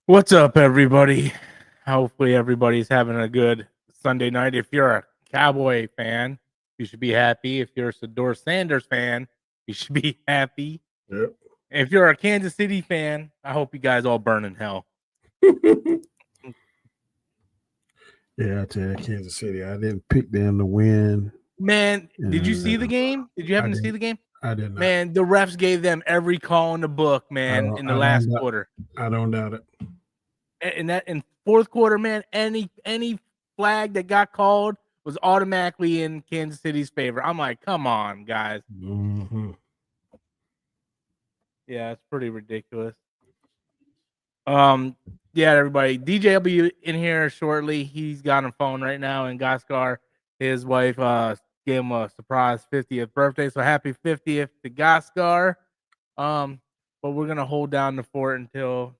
What's up, everybody? Hopefully, everybody's having a good Sunday night. If you're a Cowboy fan, you should be happy. If you're a Sador Sanders fan, you should be happy. Yep. If you're a Kansas City fan, I hope you guys all burn in hell. Yeah, I tell you, Kansas City. I didn't pick them to win. Man, did you And, see the game? Did you happen to see didn't. the game? I did not. Man, the refs gave them every call in the book, man, in the last quarter. I don't doubt it. And that in fourth quarter, man, any flag that got called was automatically in Kansas City's favor. I'm like, come on, guys. Mm-hmm. Yeah, it's pretty ridiculous. Yeah, everybody. DJ will be in here shortly. He's got on phone right now, and Gaiskar, his wife, gave him a surprise 50th birthday. So happy 50th to Gaiskar. But we're gonna hold down the fort until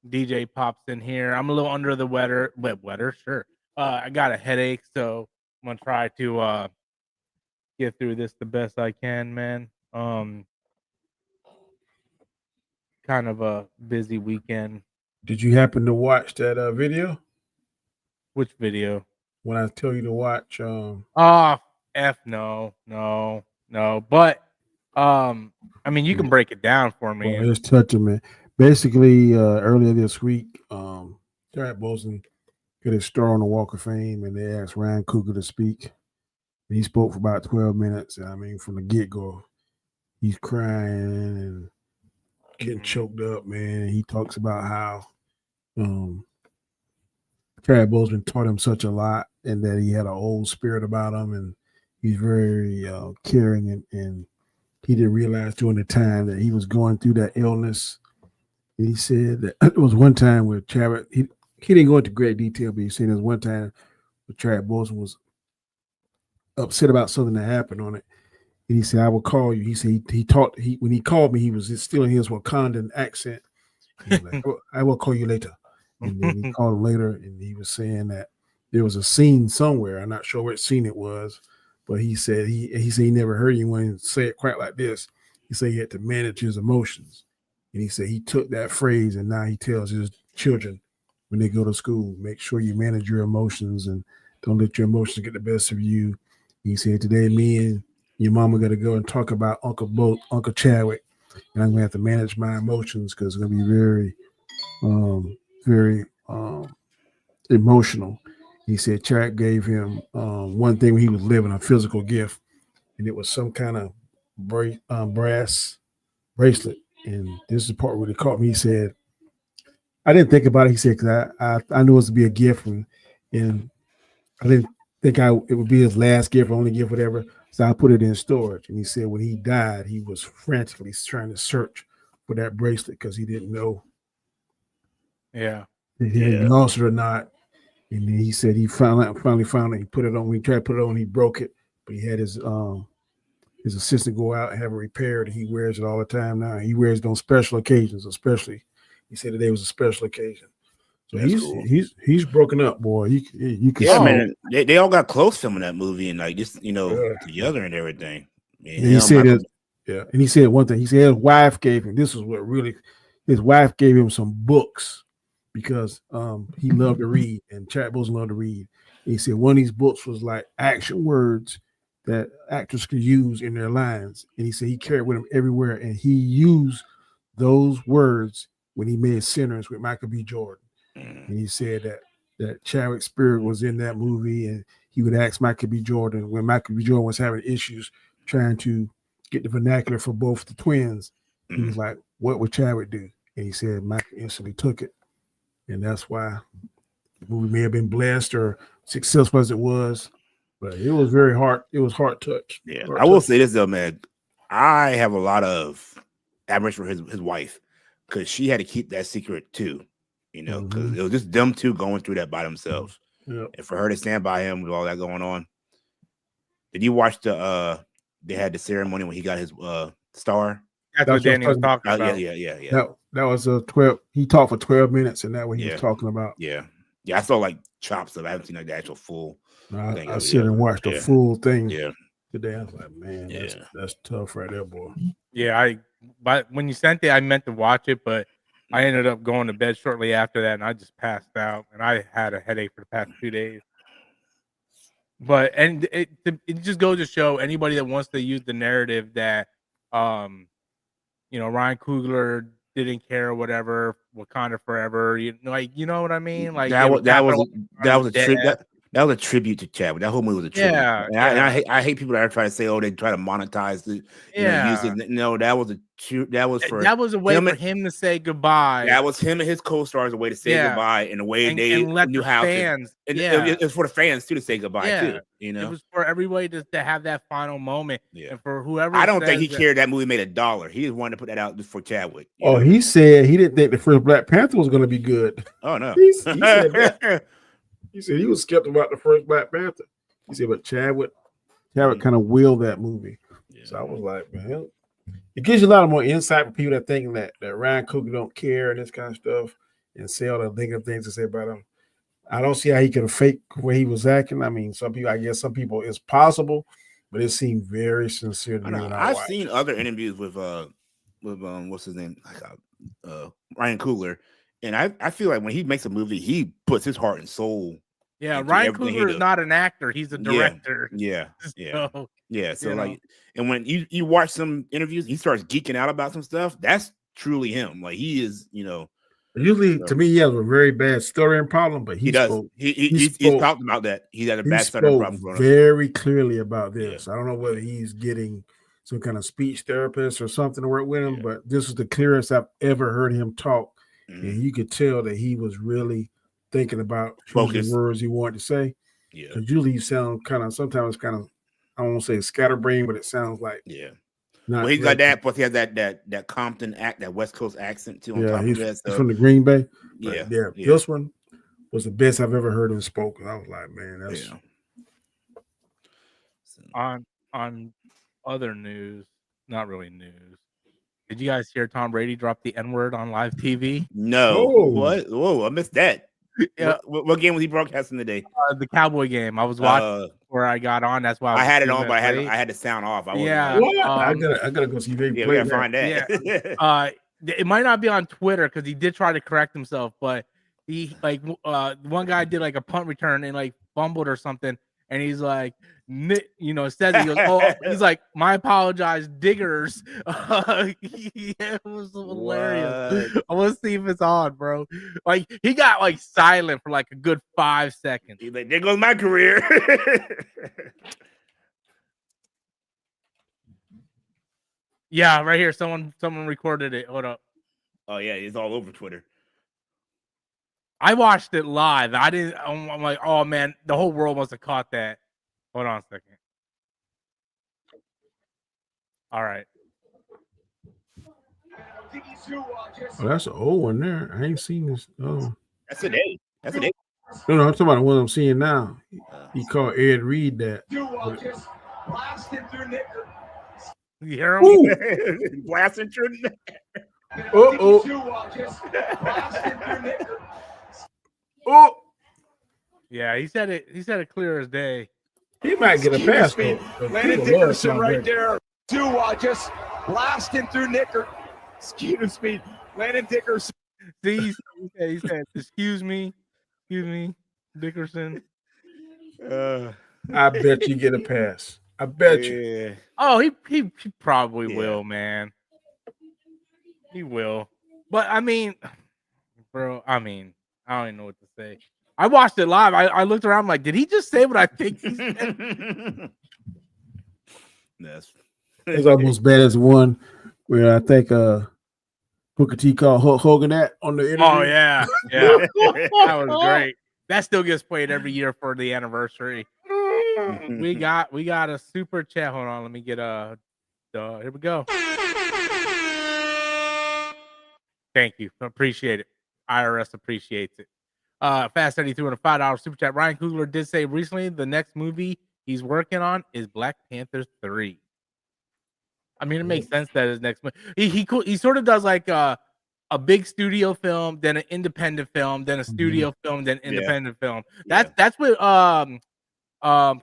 DJ pops in here. I'm a little under the weather. Sure. I got a headache, so I'm gonna try to get through this the best I can, man. Kind of a busy weekend. Did you happen to watch that video? Which video? When I tell you to watch, no. But I mean, you can break it down for me. Well, just touch him, man. Basically, earlier this week, Chad Boseman got his star on the Walk of Fame, and they asked Ryan Coogler to speak. And he spoke for about 12 minutes. I mean, from the get-go, he's crying and getting choked up, man. He talks about how Chad Boseman taught him such a lot, and that he had an old spirit about him, and he's very caring, and he didn't realize during the time that he was going through that illness. And he said that it was one time where Chad, he didn't go into great detail, but he said there was one time where Chad Boseman was upset about something that happened on it. And he said, I will call you. He said when he called me, he was still in his Wakandan accent. He was like, I will call you later. And then he called him later, and he was saying that there was a scene somewhere. I'm not sure what scene it was, but he said he never heard anyone say it quite like this. He said he had to manage his emotions. And he said he took that phrase, and now he tells his children when they go to school, make sure you manage your emotions and don't let your emotions get the best of you. He said, today me and your mama got to go and talk about Uncle Chadwick, and I'm going to have to manage my emotions because it's going to be very, very emotional. He said Chad gave him one thing when he was living, a physical gift, and it was some kind of brass bracelet. And this is the part where he caught me. He said, I didn't think about it. He said, because I knew it was to be a gift, and I didn't think it would be his last gift, only gift, whatever. So I put it in storage. And he said when he died, he was frantically trying to search for that bracelet because he didn't know if he lost it or not. And then he said he finally found it. He put it on. He tried to put it on. He broke it, but he had his assistant go out and have it repaired. He wears it all the time now. He wears it on special occasions, especially. He said today was a special occasion. So he's broken up, boy. You can see. Man. They all got close filming that movie and like just together and everything. Man, and he said and he said one thing. He said his wife gave him. This is what really. His wife gave him some books because he loved to read, and Chad Boseman loved to read. And he said one of these books was like action words that actors could use in their lines, and he said he carried with him everywhere, and he used those words when he made Sinners with Michael B. Jordan. And he said that Chadwick's spirit was in that movie, and he would ask Michael B. Jordan when Michael B. Jordan was having issues trying to get the vernacular for both the twins. He was like, what would Chadwick do? And he said Michael instantly took it. And that's why the movie may have been blessed or successful as it was, but it was very hard. It was hard touch. Yeah, I will say this though, man. I have a lot of admiration for his wife because she had to keep that secret too. You know, because it was just them two going through that by themselves. Yep. And for her to stand by him with all that going on. Did you watch they had the ceremony when he got his star? That's what Danny was talking about. Yeah. That was 12. He talked for 12 minutes, and that's what he was talking about. Yeah. I saw like chops of. I haven't seen like the actual full thing. I sit and watched the full thing. Yeah. Today I was like, man, that's tough right there, boy. Yeah, but when you sent it, I meant to watch it, but I ended up going to bed shortly after that, and I just passed out, and I had a headache for the past 2 days. But and it just goes to show anybody that wants to use the narrative that, Ryan Coogler didn't care or whatever, Wakanda forever. You know what I mean? Like that was a dead. That was a tribute to Chadwick. That whole movie was a tribute. Yeah, And I hate people that are trying to say, oh, they try to monetize it, use it. No, that was a way for him to say goodbye. That was him and his co-stars, a way to say goodbye in a way they let knew the how fans. to. It was for the fans too to say goodbye too. It was for everybody to have that final moment. Yeah. And for whoever, I don't think he cared that movie made $1. He just wanted to put that out for Chadwick. He said he didn't think the first Black Panther was going to be good. Oh no, he said that. He said he was skeptical about the first Black Panther. He said, but Chadwick kind of willed that movie. Yeah. So I was like, man, it gives you a lot of more insight for people that think that Ryan Coogler don't care and this kind of stuff and say all the negative things to say about him. I don't see how he could have faked where he was acting. I mean, some people it's possible, but it seemed very sincere to me. I've seen other interviews with what's his name, Ryan Coogler, and I feel like when he makes a movie, he puts his heart and soul. Yeah, Ryan Coogler is not an actor; he's a director. So and when you watch some interviews, he starts geeking out about some stuff. That's truly him. Like he is, Usually, to me, he has a very bad stuttering problem, but he does. He's talked about that. He had a bad stuttering problem. Very clearly about this. I don't know whether he's getting some kind of speech therapist or something to work with him, but this is the clearest I've ever heard him talk, and you could tell that he was really thinking about the words he wanted to say. Yeah, because usually he sounds sometimes I don't want to say scatterbrained, but it sounds like well, he's got that, plus he has that Compton that West Coast accent too. On top of that, he's from the Green Bay. Yeah. This one was the best I've ever heard him spoken. I was like, man, that's on other news, not really news. Did you guys hear Tom Brady drop the N-word on live TV? No. What? Whoa, I missed that. Yeah. What game was he broadcasting today? The Cowboy game. I was watching where I got on. That's why I had it on, but I had the sound off. I gotta go see. We gotta find that. Yeah. It might not be on Twitter because he did try to correct himself, but he one guy did like a punt return and like fumbled or something, and he's like, says he goes, he's like, my apologize, diggers. It was hilarious. I want to see if it's on, bro. Like he got like silent for like a good 5 seconds. He's like, there goes my career. Yeah, right here. Someone recorded it. Hold up. Oh yeah, it's all over Twitter. I watched it live. I'm like, oh man, the whole world must have caught that. Hold on a second. All right. Oh, that's an old one there. I ain't seen this. Oh, that's today. That's today. No, I'm talking about the one I'm seeing now. He called Ed Reed that. You hear him? Blasting through. Oh. Yeah, he said it. He said it clear as day. He might get a pass. Landon Dickerson right there. Just blasting through Nicker. Excuse me. Landon Dickerson. See, he said, excuse me, Dickerson. I bet you get a pass. I bet you. Oh, he probably will, man. He will. But I mean, bro, I don't even know what to say. I watched it live. I looked around, I'm like, did he just say what I think he said? It's almost bad as one where I think Booker T called Hulk Hogan that on the interview. Oh yeah. That was great. That still gets played every year for the anniversary. We got a super chat. Hold on, let me get here we go. Thank you. Appreciate it. IRS appreciates it. Fast Eddie threw in a $5 super chat. Ryan Coogler did say recently the next movie he's working on is Black Panther 3. I mean, it makes sense that his next movie. He sort of does like a big studio film, then an independent film, then a studio film, then independent film. That's what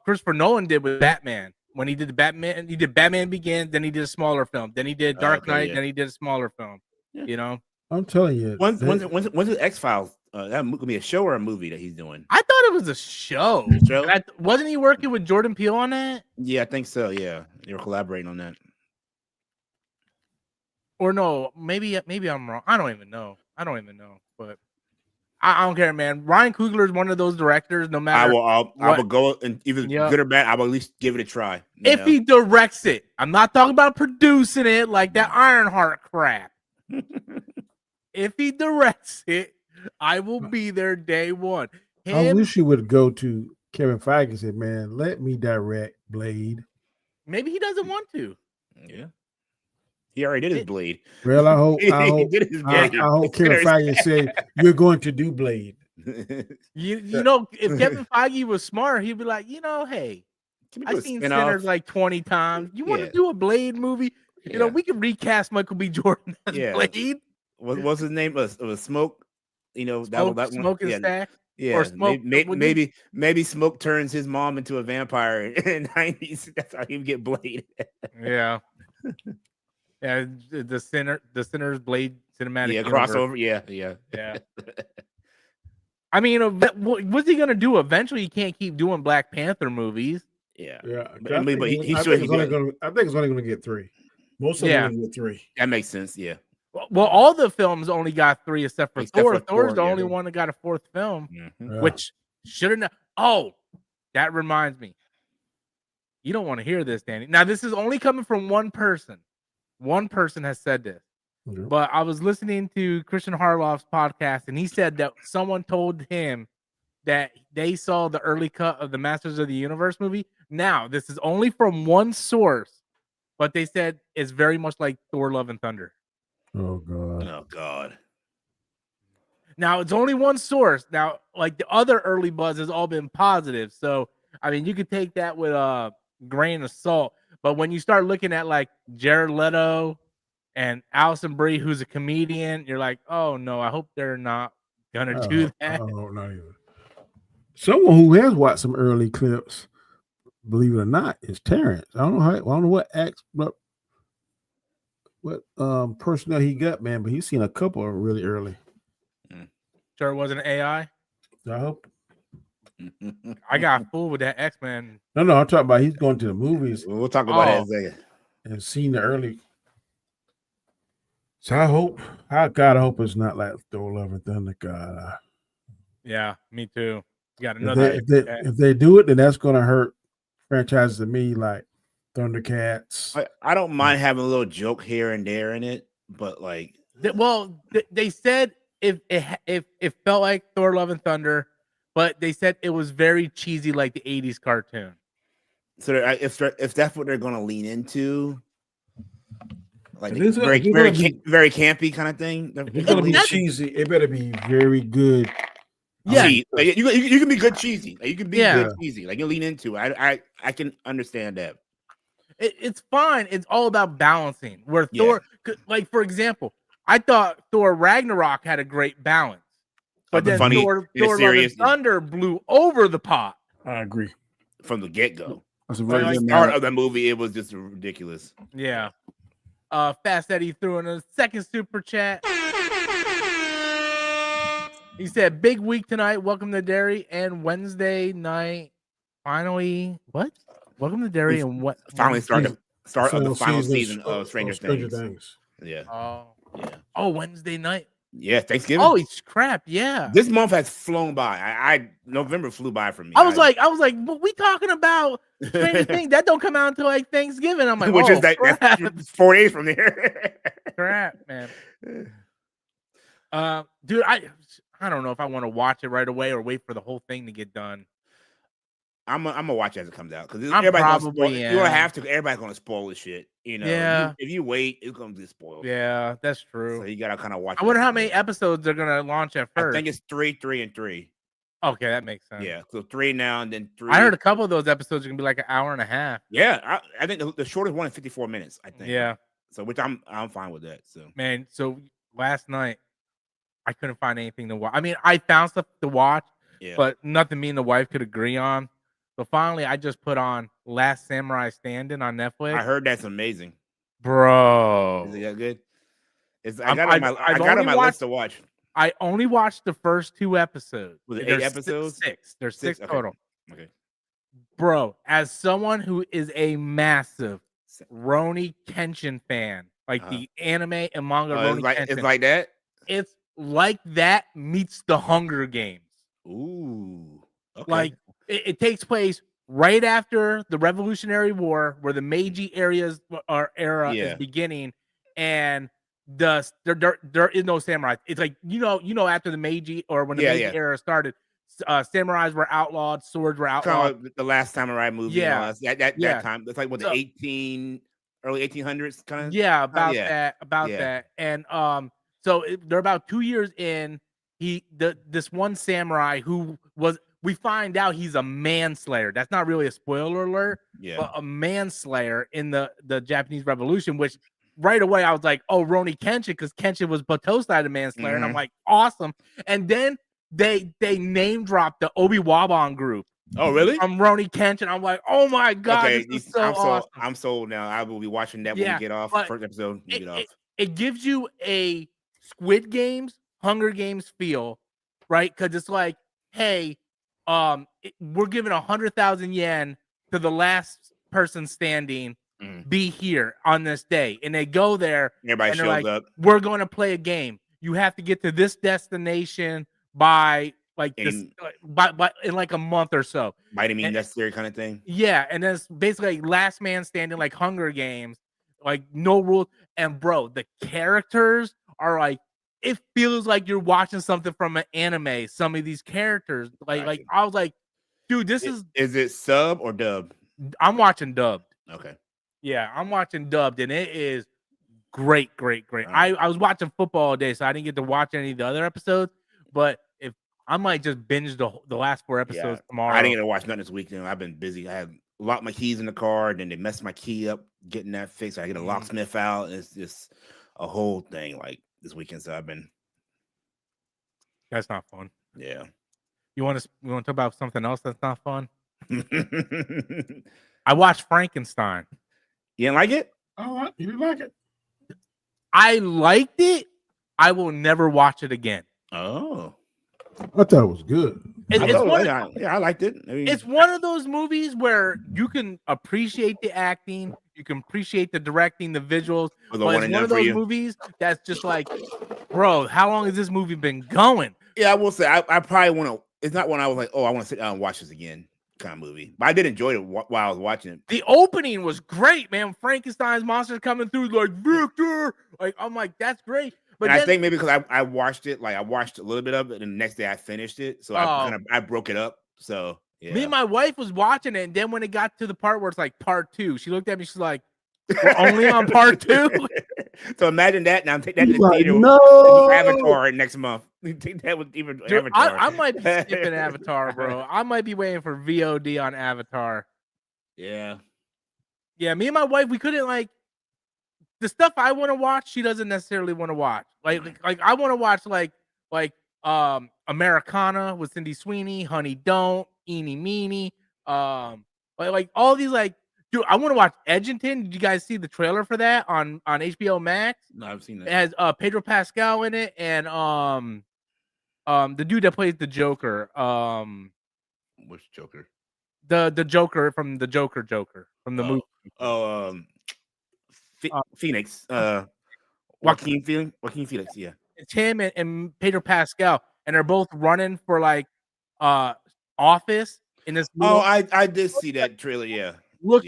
Christopher Nolan did with Batman. When he did the Batman, he did Batman Begins, then he did a smaller film, then he did Dark Knight, then he did a smaller film. You know. I'm telling you. When's the X-Files? That could be a show or a movie that he's doing. I thought it was a show. Show? Wasn't he working with Jordan Peele on that? Yeah, I think so. Yeah, they were collaborating on that. Or no, maybe I'm wrong. I don't even know. But I don't care, man. Ryan Coogler is one of those directors. No matter I will go and either good or bad. I will at least give it a try. If he directs it, I'm not talking about producing it like that Ironheart crap. If he directs it, I will be there day one. I wish he would go to Kevin Feige and say, "Man, let me direct Blade." Maybe he doesn't want to. Yeah. He already did his Blade. Well, I hope Kevin Feige said you're going to do Blade. You know, if Kevin Feige was smart, he'd be like, hey, I've seen Sinners like 20 times. You want to do a Blade movie? You know, we can recast Michael B. Jordan as Blade. What's his name? It was Smoke. You know, Smoke and Stack. Yeah, or Smoke, maybe Smoke turns his mom into a vampire in the 90s. That's how he would get Blade. Yeah. Yeah, the Sinners Blade cinematic universe. Crossover. Yeah. I mean, what's he gonna do? Eventually, he can't keep doing Black Panther movies. Yeah. But I think it's only going to get 3. Most of them only get 3. That makes sense. Yeah. Well, all the films only got 3 except for Thor. Thor's the only one that got a 4th film, which shouldn't. Oh, that reminds me. You don't want to hear this, Danny. Now, this is only coming from one person. One person has said this, but I was listening to Christian Harloff's podcast, and he said that someone told him that they saw the early cut of the Masters of the Universe movie. Now, this is only from one source, but they said it's very much like Thor: Love and Thunder. Oh God. Now, it's only one source. Now, like the other early buzz has all been positive. So, I mean, you could take that with a grain of salt. But when you start looking at like Jared Leto and Alison Brie, who's a comedian, you're like, oh no, I hope they're not gonna do that. Oh, not even. Someone who has watched some early clips, believe it or not, is Terrence. I don't know what personnel he got, man, but he's seen a couple really early. Sure, it wasn't AI. I hope. I got fooled with that X-Men. No, I'm talking about he's going to the movies. We'll talk about it in a second. And seen the early. So I hope it's not like Thor: Love and Thunder. God. Yeah, me too. You got another. If they do it, then that's going to hurt franchises to me like Thundercats. I don't mind having a little joke here and there in it, but like, they said if it felt like Thor: Love and Thunder. But they said it was very cheesy, like the 80s cartoon. So if that's what they're going to lean into, like very campy kind of thing. It's going to be cheesy. It better be very good. Yeah, you can be good cheesy. Like, you can be good cheesy. Like you lean into. I can understand that. It's fine. It's all about balancing. Where Thor, like for example, I thought Thor Ragnarok had a great balance. But then Thor Love and Thunder blew over the pot. I agree. From the get-go. That's a very good part of the movie. It was just ridiculous. Yeah. Fast Eddie threw in a second super chat. He said, big week tonight. Welcome to Derry. And Wednesday night, finally, what? Welcome to Derry and what? Finally start of the final season of Stranger Things. Yeah. Oh, Wednesday night. Yeah, Thanksgiving. Oh, it's crap. Yeah, this month has flown by. November flew by for me. I was like, but we talking about Stranger Things that don't come out until like Thanksgiving. I'm like, which is that's 4 days from there. Crap, man. Dude, I don't know if I want to watch it right away or wait for the whole thing to get done. I'm gonna watch it as it comes out because you're gonna have to. Everybody's gonna spoil the shit. You know, yeah. If you wait, it's gonna be spoiled. Yeah, that's true. So you gotta kind of watch. I wonder how many episodes they're gonna launch at first. I think it's 3, 3, and 3. Okay, that makes sense. Yeah, so 3 now and then 3. I heard a couple of those episodes are gonna be like an hour and a half. Yeah, I think the shortest one is 54 minutes. I think. Yeah. So which I'm fine with that. So man, so last night I couldn't find anything to watch. I mean, I found stuff to watch, but nothing me and the wife could agree on. So finally, I just put on Last Samurai Standing on Netflix. I heard that's amazing, bro. Is it that good? I got it on my list to watch. I only watched the first 2 episodes. Was it 8 episodes? 6. There's 6 total. Okay. Bro, as someone who is a massive Rurouni Kenshin fan, like the anime and manga Rurouni Kenshin. It's like that? It's like that meets the Hunger Games. Ooh. Okay. Like it takes place right after the Revolutionary War, where the Meiji era is beginning, and there is no samurai. It's like after the Meiji or when the Meiji era started, samurais were outlawed, swords were outlawed. Kind of the last samurai movie. Yeah, that time. It's like the early 1800s kind of. Yeah, about that. And so they're about 2 years in. This one samurai who was. We find out he's a manslayer. That's not really a spoiler alert, but a manslayer in the Japanese Revolution, which right away I was like, oh, Rurouni Kenshin, because Kenshin was Batosai the manslayer. And I'm like, awesome. And then they name dropped the Obi-Wan group. Oh, really? From Rurouni Kenshin. I'm like, oh my God, this is so awesome. I'm sold now. I will be watching that when we get off. First episode, it gives you a Squid Games, Hunger Games feel, right? Because it's like, hey, we're giving 100,000 yen to the last person standing. Be here on this day, and they go there. Everybody shows up. We're going to play a game. You have to get to this destination by in like a month or so. By any means necessary, kind of thing. Yeah, and then it's basically last man standing, like Hunger Games, like no rules. And bro, the characters are like. It feels like you're watching something from an anime. Some of these characters, like I was like, dude, this is it sub or dub? I'm watching dubbed. Okay. Yeah, I'm watching dubbed, and it is great. I was watching football all day, so I didn't get to watch any of the other episodes. But if I might just binge the last 4 episodes tomorrow. I didn't get to watch nothing this weekend. I've been busy. I had locked my keys in the car, and then they messed my key up getting that fixed. I get a locksmith out, and it's just a whole thing. Like. This weekend, so I've been. That's not fun. Yeah. You want to talk about something else that's not fun? I watched Frankenstein. You didn't like it? Oh, you didn't like it? I liked it. I will never watch it again. Oh. I thought it was good. I liked it. I mean, it's one of those movies where you can appreciate the acting, you can appreciate the directing, the visuals. But it's one of those movies that's just like, bro, how long has this movie been going? Yeah, I will say I probably want to. It's not one I was like, oh, I want to sit down and watch this again kind of movie. But I did enjoy it while I was watching it. The opening was great, man. Frankenstein's monsters coming through like Victor. Like I'm like, that's great. But I think maybe because I watched it, like I watched a little bit of it, and the next day I finished it, so I broke it up. So yeah. Me and my wife was watching it, and then when it got to the part where it's like part 2, she looked at me, she's like, "We're only on part 2." So imagine that. Now take that to the theater. No, Avatar next month. Take that with even Avatar. I might be skipping Avatar, bro. I might be waiting for VOD on Avatar. Yeah. Me and my wife, we couldn't like. The stuff I want to watch, she doesn't necessarily want to watch. Like I want to watch like Americana with Cindy Sweeney, Honey Don't, Eeny Meeny, like all these like, dude, I want to watch Edgerton. Did you guys see the trailer for that on HBO Max? No, I've seen that. It has Pedro Pascal in it and the dude that plays the Joker. Which Joker? The Joker from the Joker from the movie. Phoenix, Joaquin Phoenix, yeah. It's him and Pedro Pascal, and they're both running for like office in this. I did see that trailer. Yeah, looks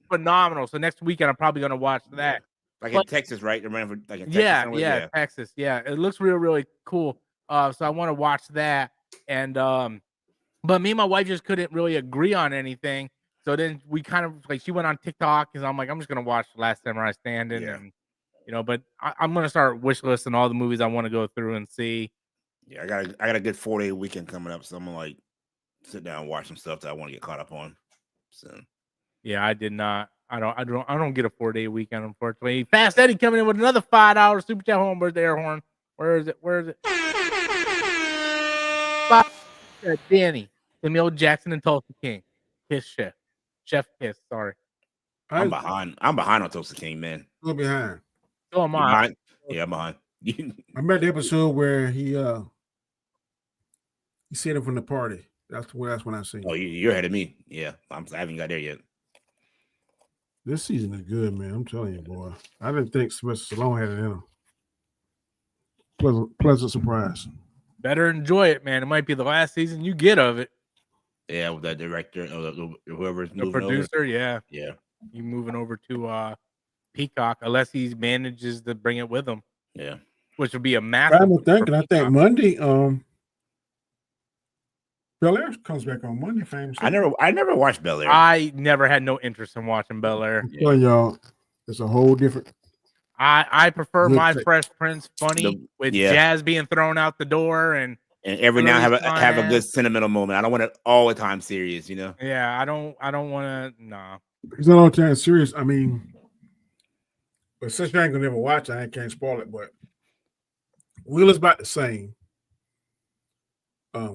phenomenal. So next weekend I'm probably gonna watch that. In Texas, right? They're running for in Texas. Texas. Yeah, it looks really cool. So I want to watch that, and but me and my wife just couldn't really agree on anything. So then we kind of like she went on TikTok because I'm like, I'm just gonna watch Last Samurai Standing, and but I'm gonna start wish listing all the movies I want to go through and see. Yeah, I got a good 4-day weekend coming up, so I'm gonna like sit down and watch some stuff that I want to get caught up on. So yeah, I did not. I don't get a 4-day weekend, unfortunately. Fast Eddie coming in with another $5 super chat. Where's the air horn? Where is it? Danny, Samuel Jackson, and Tulsa King. Kiss Chef Kiss. Sorry, I'm behind. I'm behind on Tulsa King, man. Go behind. So am I. Yeah, I'm behind. I met the episode where he said it from the party. That's when I seen. Oh, you're ahead of me. Yeah, I haven't got there yet. This season is good, man. I'm telling you, boy. I didn't think Sylvester Stallone had it in him. Pleasant surprise. Better enjoy it, man. It might be the last season you get of it. Yeah, with that director, whoever's The moving producer, over. yeah. You moving over to Peacock, unless he manages to bring it with him. Yeah, which would be a massive. I'm thinking. I think Monday. Bel Air comes back on Monday. Famously. I never watched Bel Air. I never had no interest in watching Bel Air. I'm telling y'all, it's a whole different. I prefer my Fresh Prince funny with Jazz being thrown out the door and every now and have a good sentimental moment. I don't want it all the time serious, you know. Yeah, I don't want to. No, it's not all the time serious. I mean, but since you ain't gonna never watch, I can't spoil it. But Will is about the same.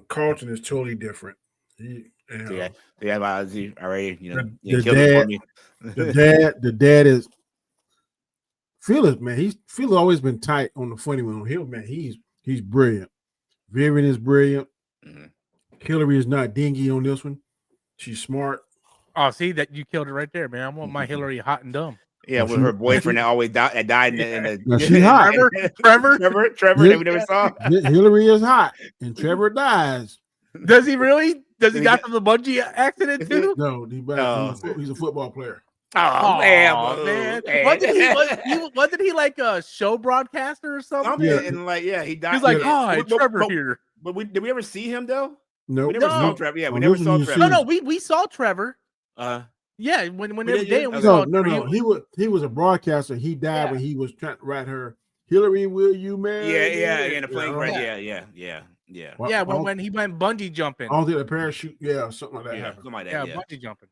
Carlton is totally different. Already, you know, the dad is Phil, man. Phil always been tight on the funny one. On him, man, he's brilliant. Vivian is brilliant. Mm-hmm. Hillary is not dingy on this one. She's smart. Oh, see that you killed it right there, man. I want my Hillary hot and dumb. Yeah, with her boyfriend that always died in the she's hot. Trevor, that we never saw. Hillary is hot, and Trevor dies. Does he really? Does he die from the bungee accident too? No, he's a football player. Oh man. Wasn't he like a show broadcaster or something? Yeah, and he died. He's like, hi, Trevor here. But did we ever see him though? No, we never saw Trevor. Yeah, we never saw Trevor. No, we saw Trevor. Yeah, when every day we saw Trevor. He was a broadcaster. He died when he was trying to write her. Hillary, will you marry? Yeah, in the plane crash. Yeah. Well, when he went bungee jumping. I don't think the parachute. Yeah, something like that. Something like that. Yeah, bungee jumping.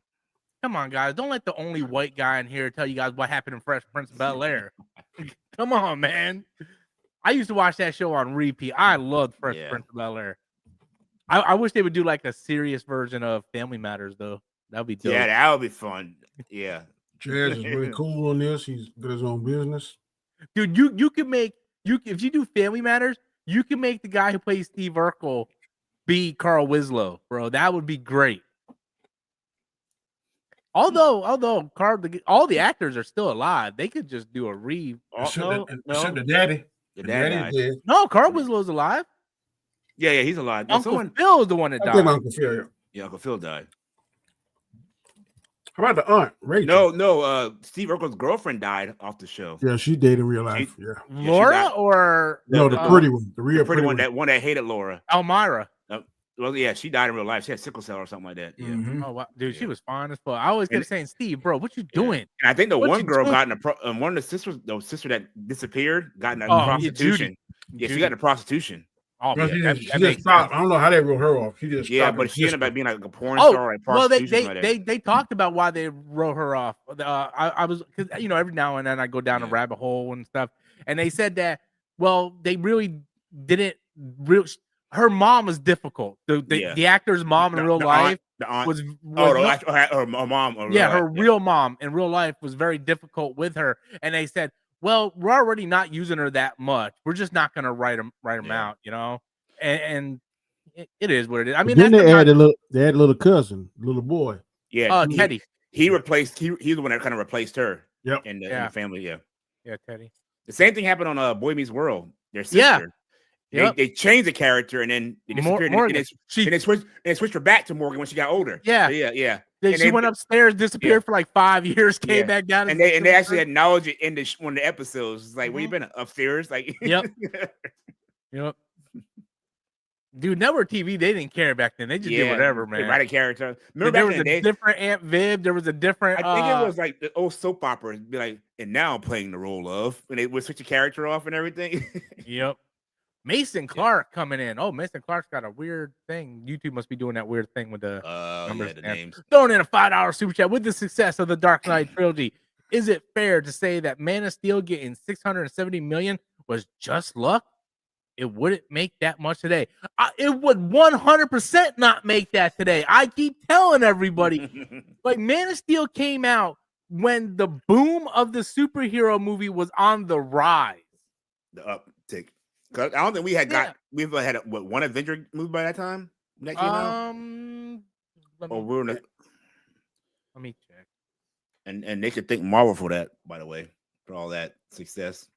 Come on, guys. Don't let the only white guy in here tell you guys what happened in Fresh Prince of Bel Air. Come on, man. I used to watch that show on repeat. I loved Fresh Prince of Bel Air. I wish they would do like a serious version of Family Matters, though. That would be dope. Yeah, that would be fun. Yeah. Jazz is really cool on this. He's got his own business. Dude, you can make if you do Family Matters, you can make the guy who plays Steve Urkel be Carl Winslow, bro. That would be great. Although all the actors are still alive, they could just do a Except the daddy. The daddy dead. No, Carl Winslow's alive. Yeah, he's alive. Uncle Phil is the one that died. Uncle Phil. Yeah, Uncle Phil died. How about the aunt, Rachel? No. Steve Urkel's girlfriend died off the show. Yeah, she dated in real life. Laura or no, the pretty one, the real pretty one. That hated Laura. Elmira. Well, yeah, she died in real life. She had sickle cell or something like that. Yeah. Mm-hmm. Oh wow, dude, she was fine as fuck. I always kept saying, "Steve, bro, what you doing?" And I think one girl got in one of the sister that disappeared got into prostitution. She got into prostitution. Oh, yeah, she just stopped. I don't know how they wrote her off. She just but she ended up being like a porn star. Well, they talked about why they wrote her off. I was because every now and then I go down a rabbit hole and stuff, and they said that they really didn't. Her mom was difficult. The actor's mom in real life was her mom. Her real mom in real life was very difficult with her, and they said, well, we're already not using her that much. We're just not going to write them out, and it is what it is. I mean, then they had a little cousin, little boy. Yeah, Teddy. He's the one that kind of replaced her. Yep. In the family. Yeah, Teddy. The same thing happened on Boy Meets World. Their sister. Yeah. They changed the character and then they disappeared. And they switched her back to Morgan when she got older. Yeah, so yeah. She went upstairs, disappeared for like 5 years, came back down, and they actually acknowledged it in one of the episodes. It's like, where you been upstairs? Like, yep. Dude, network TV, they didn't care back then. They just did whatever, man. They write a character. Remember there was a different Aunt Viv. There was a different. I think it was like the old soap operas. Be like, and now I'm playing the role of, and they would switch the character off and everything. Yep. Mason Clark coming in. Oh, Mason Clark's got a weird thing. YouTube must be doing that weird thing with the numbers. The names. Throwing in a $5 super chat with the success of the Dark Knight trilogy. Is it fair to say that Man of Steel getting $670 million was just luck? It wouldn't make that much today. It would 100% not make that today. I keep telling everybody, like Man of Steel came out when the boom of the superhero movie was on the rise. uptick. Cause I don't think we've had one Avenger movie by that time that came out. Let me check. And they should thank Marvel for that, by the way, for all that success.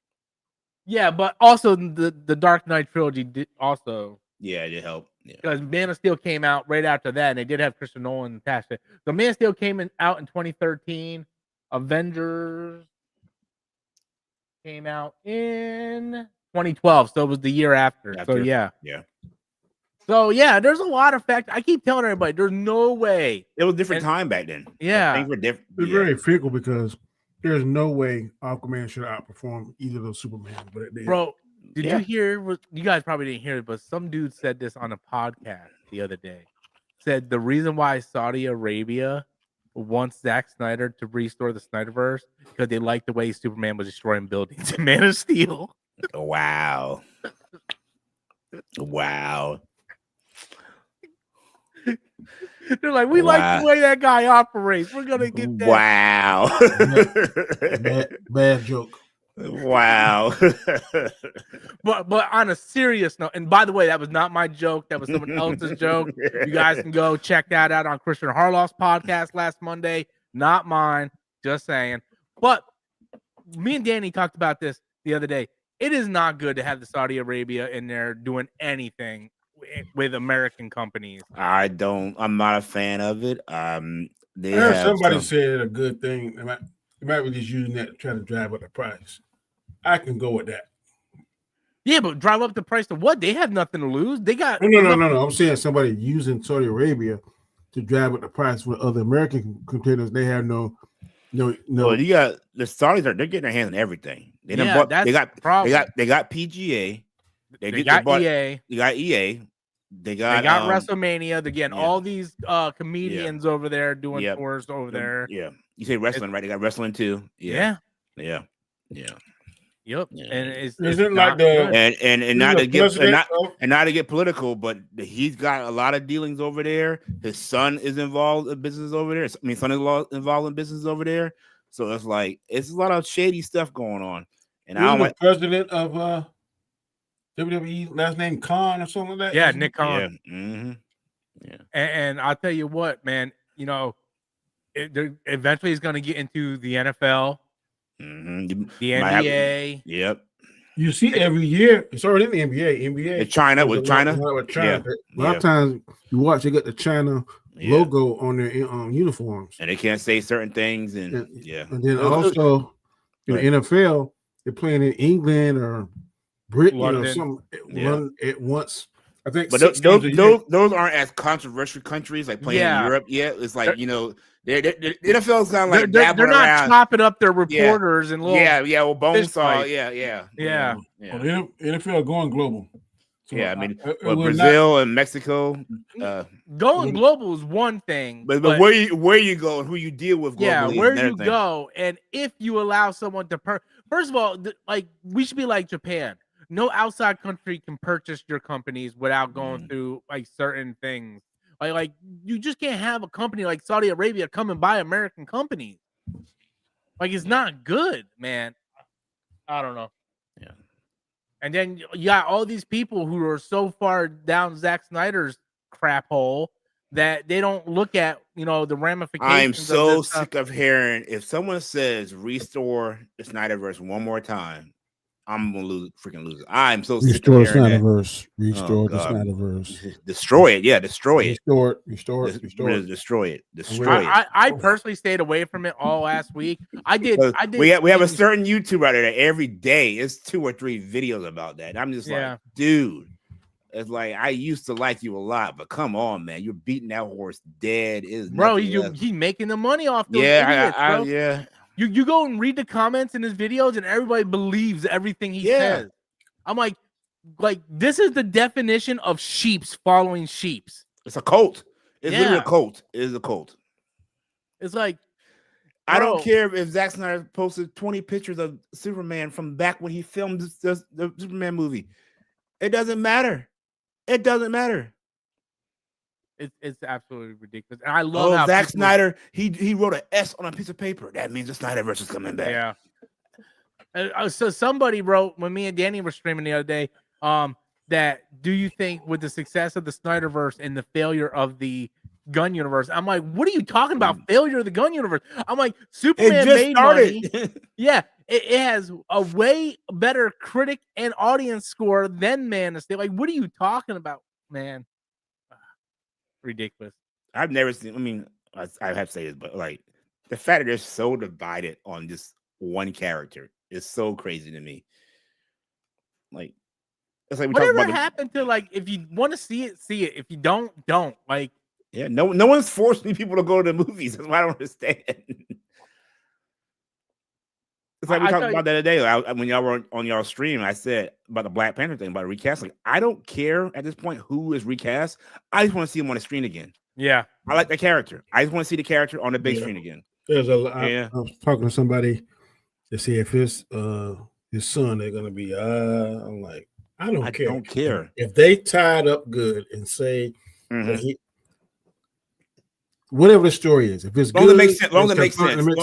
Yeah, but also the Dark Knight trilogy did also. Yeah, it did help. Because Man of Steel came out right after that, and they did have Christopher Nolan attached to it. So Man of Steel came out in 2013. Avengers came out in 2012, so it was the year after. So yeah. So yeah, there's a lot of factors. I keep telling everybody, there's no way. It was a different time back then. Yeah, things were different. It's very fickle because there's no way Aquaman should outperform either of those Superman. But it did. Bro, did you hear? You guys probably didn't hear it, but some dude said this on a podcast the other day. Said the reason why Saudi Arabia wants Zack Snyder to restore the SnyderVerse because they like the way Superman was destroying buildings in Man of Steel. Wow. They're like, we like the way that guy operates. We're gonna get that. Wow. bad joke. Wow. but on a serious note, and by the way, that was not my joke. That was someone else's joke. You guys can go check that out on Christian Harloff's podcast last Monday. Not mine. Just saying. But me and Danny talked about this the other day. It is not good to have the Saudi Arabia in there doing anything with American companies. I'm not a fan of it. Somebody said a good thing. They might be just using that to try to drive up the price. I can go with that. Yeah, but drive up the price to what? They have nothing to lose. They got no. I'm saying somebody using Saudi Arabia to drive up the price for other American contenders. They have no. Well, you got the Saudis they're getting their hands on everything. They got PGA. They got EA. They got EA. They got WrestleMania. They're getting all these comedians over there doing tours over there. Yeah. You say wrestling, right? They got wrestling too. Yeah. Yep. And it's like the and not to get political, but he's got a lot of dealings over there. His son is involved in business over there. Son-in-law involved in business over there. So it's like it's a lot of shady stuff going on. And I don't the president of WWE, last name Khan or something like that. Yeah, Nick Khan. Yeah. Mm-hmm. Yeah. And I'll tell you what, man. Eventually he's going to get into the NFL. Mm-hmm. The NBA. Yep. You see every year, it's already in the NBA. In China. Yeah. A lot of times you watch, they get the China logo on their uniforms. And they can't say certain things. And then also in the NFL, they're playing in England or Britain or something. At once. I think but those aren't as controversial countries like playing in Europe yet. It's like, the NFL's kind of like they're not chopping up their reporters and little well, Bonesaw, yeah. Well, NFL going global. So Brazil and Mexico. Going global is one thing, but where you go and who you deal with globally. Yeah, where you go, and if you allow someone to first of all, like we should be like Japan. No outside country can purchase your companies without going through like certain things. Like you just can't have a company like Saudi Arabia come and buy American companies. Like it's not good, man. I don't know. Yeah. And then you got all these people who are so far down Zack Snyder's crap hole that they don't look at, the ramifications. I'm so sick of hearing if someone says restore the SnyderVerse one more time, I'm gonna lose it. I'm so sick of hearing SnyderVerse. Restore the SnyderVerse. Destroy it. Yeah, destroy it. Restore it. Destroy it. Destroy it. I personally stayed away from it all last week. I did. We have a certain YouTuber out there that every day it's 2 or 3 videos about that. I'm just like, dude. It's like I used to like you a lot, but come on, man, you're beating that horse dead. Bro, he's making the money off those idiots, You go and read the comments in his videos, and everybody believes everything he says. I'm like this is the definition of sheeps following sheeps. It's a cult. It's literally a cult. It is a cult. It's like I don't care if Zack Snyder posted 20 pictures of Superman from back when he filmed the Superman movie. It doesn't matter. It doesn't matter. It's absolutely ridiculous. And I love how Snyder, he wrote an S on a piece of paper. That means the SnyderVerse is coming back. Yeah. So somebody wrote when me and Danny were streaming the other day, that do you think with the success of the SnyderVerse and the failure of the gun universe, I'm like, what are you talking about? Failure of the gun universe? I'm like, Superman made money. Yeah, it has a way better critic and audience score than Man of Steel. Like, what are you talking about, man? Ridiculous. I've never seen. I mean, I have to say this, but like the fact that they're so divided on just one character is so crazy to me. Like, it's like we talk Whatever about happened to like, if you want to see it, see it. If you don't. Like, yeah, no one's forcing people to go to the movies. That's what I don't understand. It's like we talked about the other day. When y'all were on y'all stream, I said about the Black Panther thing about recast. Like, I don't care at this point who is recast. I just want to see him on the screen again. Yeah, I like the character. I just want to see the character on the big screen again. There's I was talking to somebody to see if his son they're gonna be. I'm like, I don't care. If they tied up good and say that whatever the story is, if it's long good, as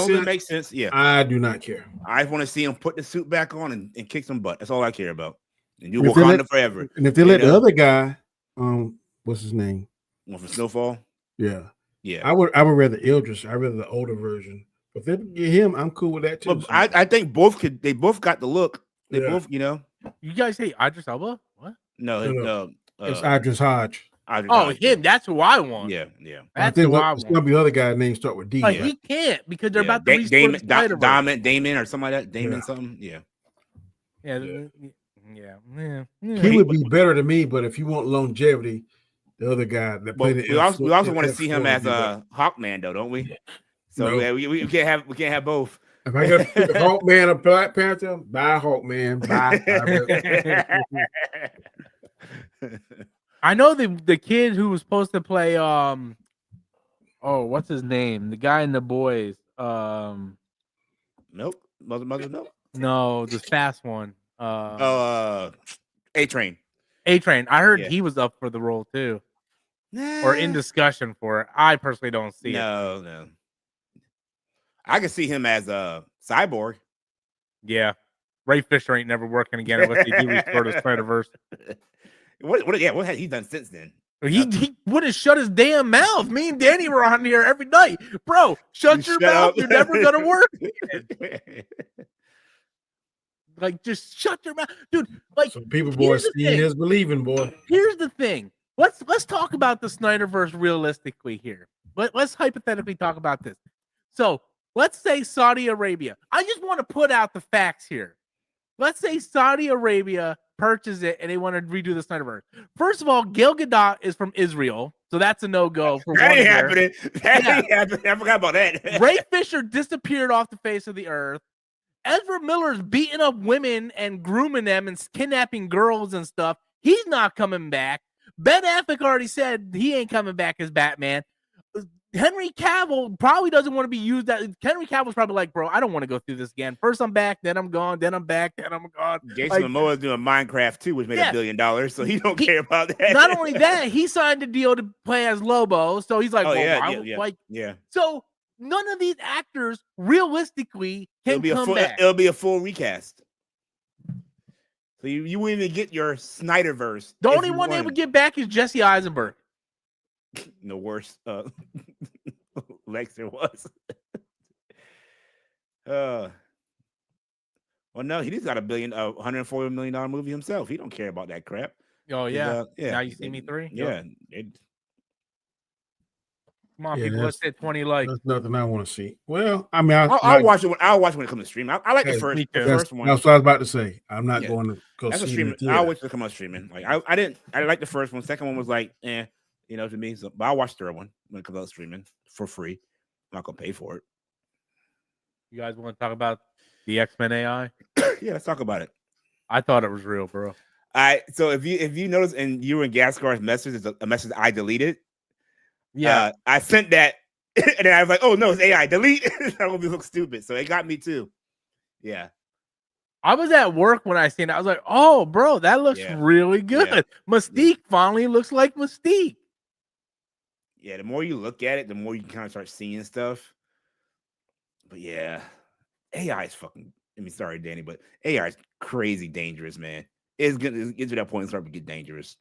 it makes sense. Yeah, I do not care. I just want to see him put the suit back on and kick some butt. That's all I care about. And you Wakanda forever. And if they let the other guy, what's his name? One for Snowfall. Yeah. Yeah. I would rather Idris. I rather the older version. But if they get him, I'm cool with that too. But I think they both got the look. They both, You guys say Idris Elba? What? No. It's Idris Hodge. Him. That's who I want. Yeah. That's who I want. It's gonna be other guy named start with D. Like, he can't because they're about to restore Damon or something like that. Damon something. Yeah. He would be better to me, but if you want longevity, the other guy that played it. We also want to see him as a Hawkman, though, don't we? So we can't have both. If I got Hawkman or Black Panther, buy Hawkman. Bye. I know the kid who was supposed to play what's his name? The guy in The Boys. Milk? Mother Milk? No, the fast one. A-Train. A-Train. I heard he was up for the role too. Or in discussion for it. I personally don't see it. No. I can see him as a Cyborg. Yeah. Ray Fisher ain't never working again unless he do restore the SnyderVerse. What has he done since then? He would have shut his damn mouth. Me and Danny were on here every night. Bro, shut your mouth. You're never gonna work. Like, just shut your mouth. Dude, like, some people, boy, seeing is believing, boy. Here's the thing. Let's talk about the SnyderVerse realistically here. Let's hypothetically talk about this. So let's say Saudi Arabia. I just want to put out the facts here. Let's say Saudi Arabia purchases it and they want to redo the SnyderVerse. First of all, Gal Gadot is from Israel, so that's a no-go. That ain't happening. Ain't happening. I forgot about that. Ray Fisher disappeared off the face of the earth. Ezra Miller's beating up women and grooming them and kidnapping girls and stuff. He's not coming back. Ben Affleck already said he ain't coming back as Batman. Henry Cavill probably doesn't want to be used. Henry Cavill's probably like, bro, I don't want to go through this again. First I'm back, then I'm gone, then I'm back, then I'm gone. Jason Momoa is doing Minecraft too, which made $1 billion, so he don't care about that. Not only that, he signed a deal to play as Lobo, so he's like, So none of these actors realistically can come back. It'll be a full recast. So you wouldn't even get your SnyderVerse. The only one they would get back is Jesse Eisenberg. No worse. Lex there was. Well, no, he's got $140 million movie himself. He don't care about that crap. Oh yeah. Now You See Me 3. Yeah. Come on, people. Let's hit 20 likes. That's nothing I want to see. Well, I mean, I'll watch it. I'll watch when it comes to stream. I like the first one. That's what I was about to say. I'm not going to go see streaming. I'll wait to come on streaming. Like I didn't like the first one. Second one was like, to me. So, but I'll watch the third one when it comes out streaming for free. I'm not gonna pay for it. You guys want to talk about the X-Men AI? Yeah, let's talk about it. I thought it was real, bro. All right. So if you notice, and you and Gaiskar's message is a message I deleted. Yeah, I sent that, and then I was like, "Oh no, it's AI. Delete." That would look stupid. So it got me too. Yeah, I was at work when I seen it. I was like, "Oh, bro, that looks really good." Yeah. Mystique finally looks like Mystique. Yeah, the more you look at it, the more you kind of start seeing stuff. But yeah, AI is fucking. I mean, sorry, Danny, but AI is crazy dangerous, man. It's gonna get to that point and start to get dangerous.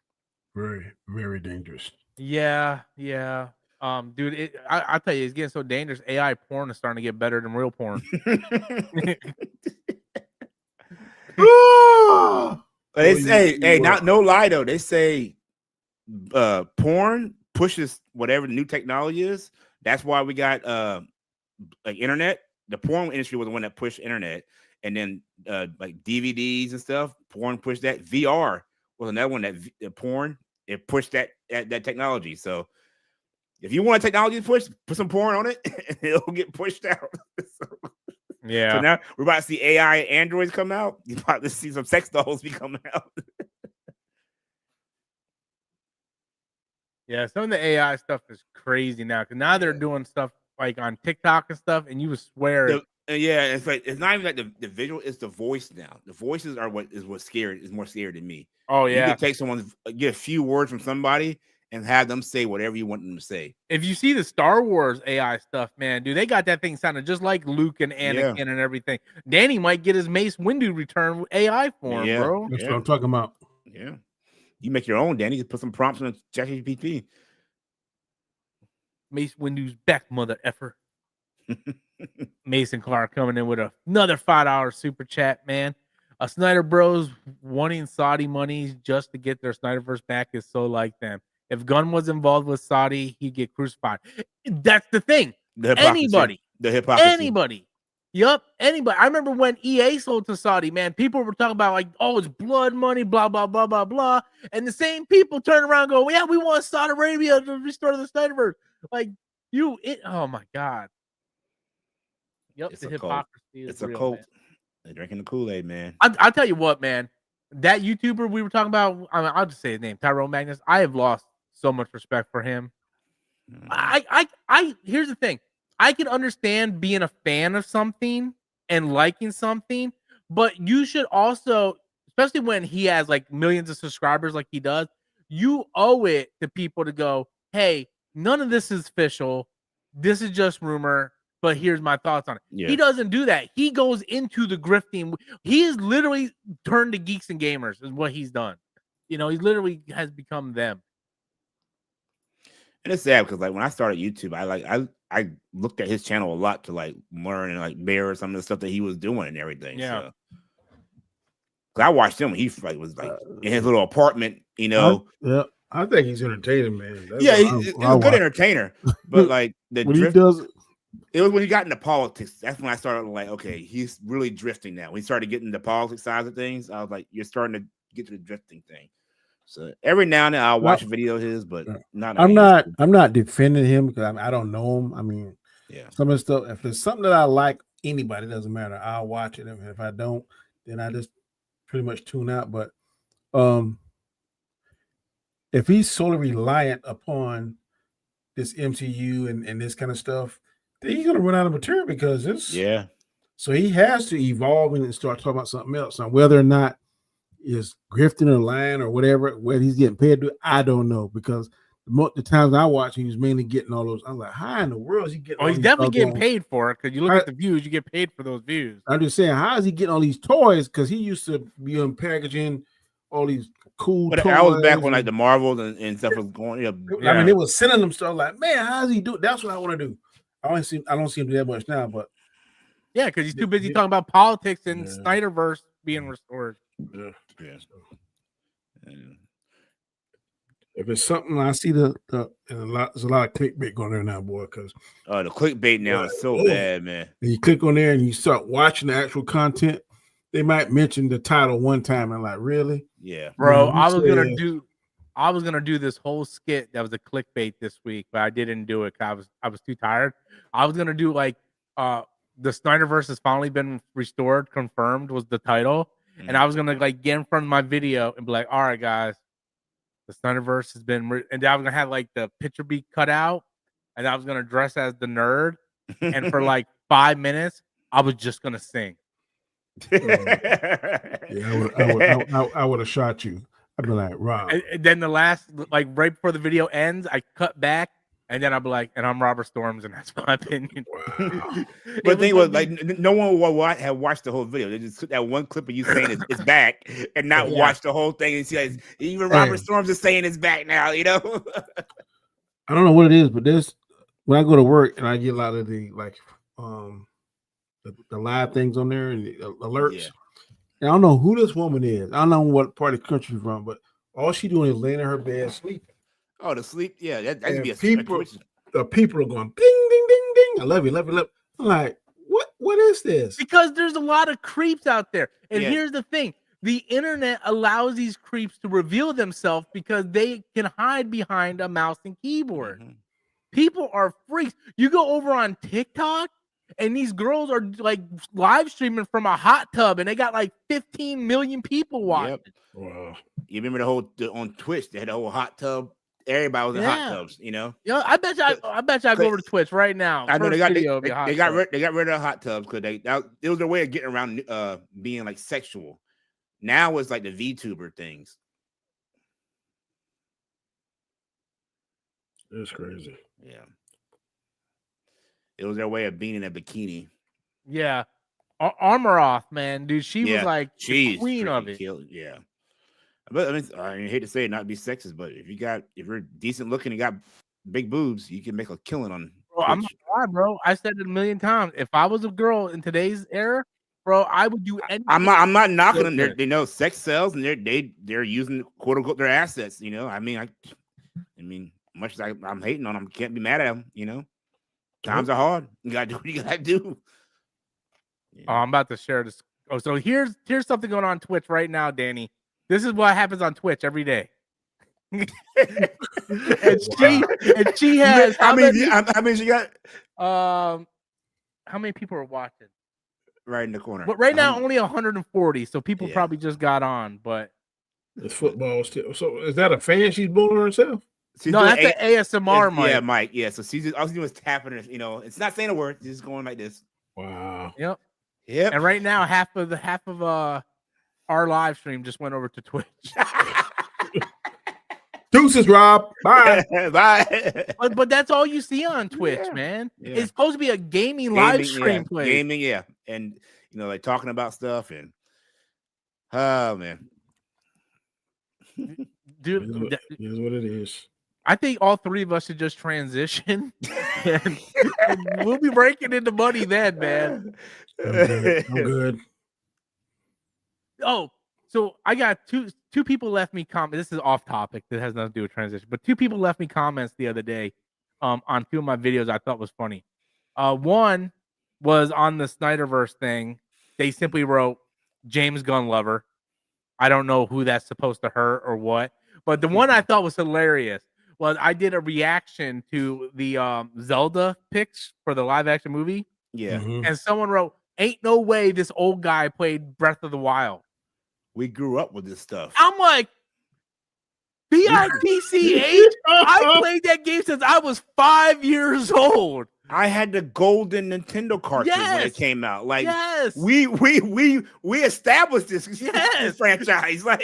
Very, very dangerous. Yeah. Dude, I tell you, it's getting so dangerous. AI porn is starting to get better than real porn. They say, hey, not no lie though. They say porn pushes whatever the new technology is. That's why we got like internet. The porn industry was the one that pushed internet, and then like DVDs and stuff. Porn pushed that. VR was another one that porn it pushed that technology. So if you want a technology to push, put some porn on it, and it'll get pushed out. Yeah. So now we're about to see AI androids come out. You're about to see some sex dolls be coming out. Yeah, some of the AI stuff is crazy now because now they're doing stuff like on TikTok and stuff, and you would swear. Yeah, it's like it's not even like the visual; it's the voice now. The voices are what's scary is more scary than me. Oh yeah, you can take someone, get a few words from somebody, and have them say whatever you want them to say. If you see the Star Wars AI stuff, man, dude, they got that thing sounding just like Luke and Anakin and everything. Danny might get his Mace Windu return with AI form, bro. That's what I'm talking about. Yeah. You make your own, Danny. You put some prompts in ChatGPT. Mace Windu's back, mother effer. Mason Clark coming in with another $5 super chat, man. Snyder Bros wanting Saudi money just to get their SnyderVerse back is so like them. If Gunn was involved with Saudi, he'd get crucified. That's the thing. The hypocrisy. Anybody. Yup, anybody. I remember when EA sold to Saudi, man, people were talking about like, oh, it's blood money, blah, blah, blah, blah, blah. And the same people turn around and go, well, yeah, we want Saudi Arabia to restore the SnyderVerse. Like, oh my God. Yep, it's the a hypocrisy cult. is real, a cult. Man. They're drinking the Kool-Aid, man. I'll tell you what, man. That YouTuber we were talking about, I'll just say his name, Tyrone Magnus. I have lost so much respect for him. Here's the thing. I can understand being a fan of something and liking something, but you should also, especially when he has like millions of subscribers like he does, you owe it to people to go, hey, none of this is official. This is just rumor, but here's my thoughts on it. Yeah. He doesn't do that. He goes into the grifting. He is literally turned to Geeks and Gamers is what he's done. You know, he literally has become them. And it's sad because like when I started YouTube, I looked at his channel a lot to like learn and like mirror some of the stuff that he was doing and everything. Yeah. So I watched him. He like was like in his little apartment, you know. I think he's entertaining, man. That's he's a good entertainer. But like the when he does it was when he got into politics. That's when I started like, okay, he's really drifting now. When he started getting the politics side of things, I was like, you're starting to get to the drifting thing. So every now and then I'll watch a video of his, but I'm not defending him because I don't know him. I mean, some of the stuff. If there's something that I like, anybody, it doesn't matter. I'll watch it. And if I don't, then I just pretty much tune out. But if he's solely reliant upon this MCU and this kind of stuff, then he's gonna run out of material because it's So he has to evolve and start talking about something else. Now, whether or not is grifting or lying or whatever, whether he's getting paid to, I don't know, because the times I watch, he was mainly getting all those. I'm like, how in the world is he getting? Oh, he's definitely getting paid for it because you look at the views, you get paid for those views. I'm just saying, how is he getting all these toys? Because he used to be packaging all these cool toys. I was back when like the Marvels and stuff was going. I mean, they was sending them stuff like, man, how does he do it? That's what I want to do. I don't see him do that much now, but yeah, because he's too busy talking about politics and SnyderVerse being restored. If it's something I see there's a lot of clickbait going there now, boy. Because the clickbait now is so bad, man. And you click on there and you start watching the actual content, they might mention the title one time and like, really? Yeah, bro. I was gonna do this whole skit that was a clickbait this week, but I didn't do it because I was too tired. I was gonna do like the SnyderVerse has finally been restored, confirmed was the title. And I was gonna like get in front of my video and be like, "All right, guys, the SnyderVerse has been," and I was gonna have like the picture be cut out, and I was gonna dress as the nerd, and for like 5 minutes, I was just gonna sing. I would have shot you. I'd be like, Rob. And then the last, like right before the video ends, I cut back And then I'll be like, and I'm Robert Storms, and that's my opinion. Wow. But the thing was, like, no one will have watched the whole video. They just took that one clip of you saying it's back and not watch the whole thing and see like, even Robert Storms is saying it's back now, you know? I don't know what it is, but when I go to work and I get a lot of the the live things on there and the alerts. Yeah. And I don't know who this woman is. I don't know what part of the country she's from, but all she doing is laying in her bed sleeping. Oh, the sleep, yeah. That'd be people are going ding, ding, ding, ding. I love you, love you, love you. I'm like, what is this? Because there's a lot of creeps out there. And here's the thing. The internet allows these creeps to reveal themselves because they can hide behind a mouse and keyboard. Mm-hmm. People are freaks. You go over on TikTok and these girls are like live streaming from a hot tub and they got like 15 million people watching. Yep. Wow. You remember on Twitch, they had the whole hot tub. Everybody was in hot tubs, you know. Yeah, I bet you I go over to Twitch right now. I know they got rid of the hot tubs because it was their way of getting around being like sexual. Now it's like the VTuber things. It's crazy. Yeah. It was their way of being in a bikini. Yeah. Armor off, man. Dude, she was like the queen of it. Yeah. But I hate to say it, not to be sexist, but if you're decent looking and got big boobs, you can make a killing on. Bro, I'm not lying, bro. I said it a million times. If I was a girl in today's era, bro, I would do anything. I'm not knocking them. They know sex sells, and they're using quote unquote their assets. You know, I mean, much as I'm hating on them, can't be mad at them. You know, times are hard. You gotta do what you gotta do. Yeah. Oh, I'm about to share this. Oh, so here's something going on Twitch right now, Danny. This is what happens on Twitch every day. and she has how many she got? How many people are watching? Right in the corner. But right now only 140, so people probably just got on, but it's football still. So is that a fan she's blowing herself? No, that's an ASMR mic. Yeah, Mike. Yeah, so she's all she's doing is tapping her, you know, it's not saying a word, she's just going like this. Wow. Yep. Yep. And right now half of our live stream just went over to Twitch. Deuces, Rob. Bye. Bye. But that's all you see on Twitch, man. Yeah. It's supposed to be a gaming live stream play. Gaming, yeah. And you know, like talking about stuff and oh man. Dude, it is what it is. I think all three of us should just transition and we'll be breaking into money then, man. I'm good. Oh, so I got two people left me comments. This is off topic. That has nothing to do with transition. But two people left me comments the other day on two of my videos I thought was funny. One was on the SnyderVerse thing. They simply wrote James Gunn lover. I don't know who that's supposed to hurt or what. But the one I thought was hilarious was I did a reaction to the Zelda picks for the live action movie. Yeah. Mm-hmm. And someone wrote, ain't no way this old guy played Breath of the Wild. We grew up with this stuff. I'm like, BITCH? I played that game since I was 5 years old. I had the golden Nintendo cartridge when it came out. Like, we established this franchise. Like,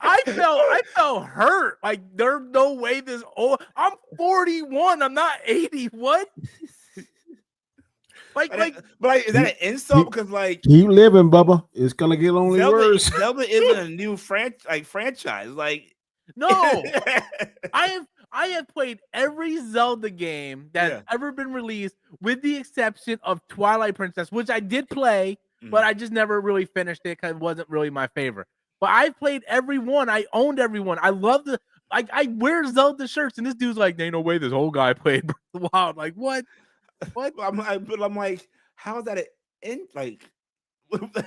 I felt hurt. Like, there's no way this old. I'm 41. I'm not 80. What? But is that an insult? Because like, keep living, Bubba. It's gonna get only worse. Zelda isn't a new franchise. Like, no, I have played every Zelda game that's ever been released, with the exception of Twilight Princess, which I did play, but I just never really finished it because it wasn't really my favorite. But I played every one. I owned every one. I love I wear Zelda shirts, and this dude's like, "Ain't no way this old guy played Breath of the Wild." Like, what? What? I'm like, how is that like?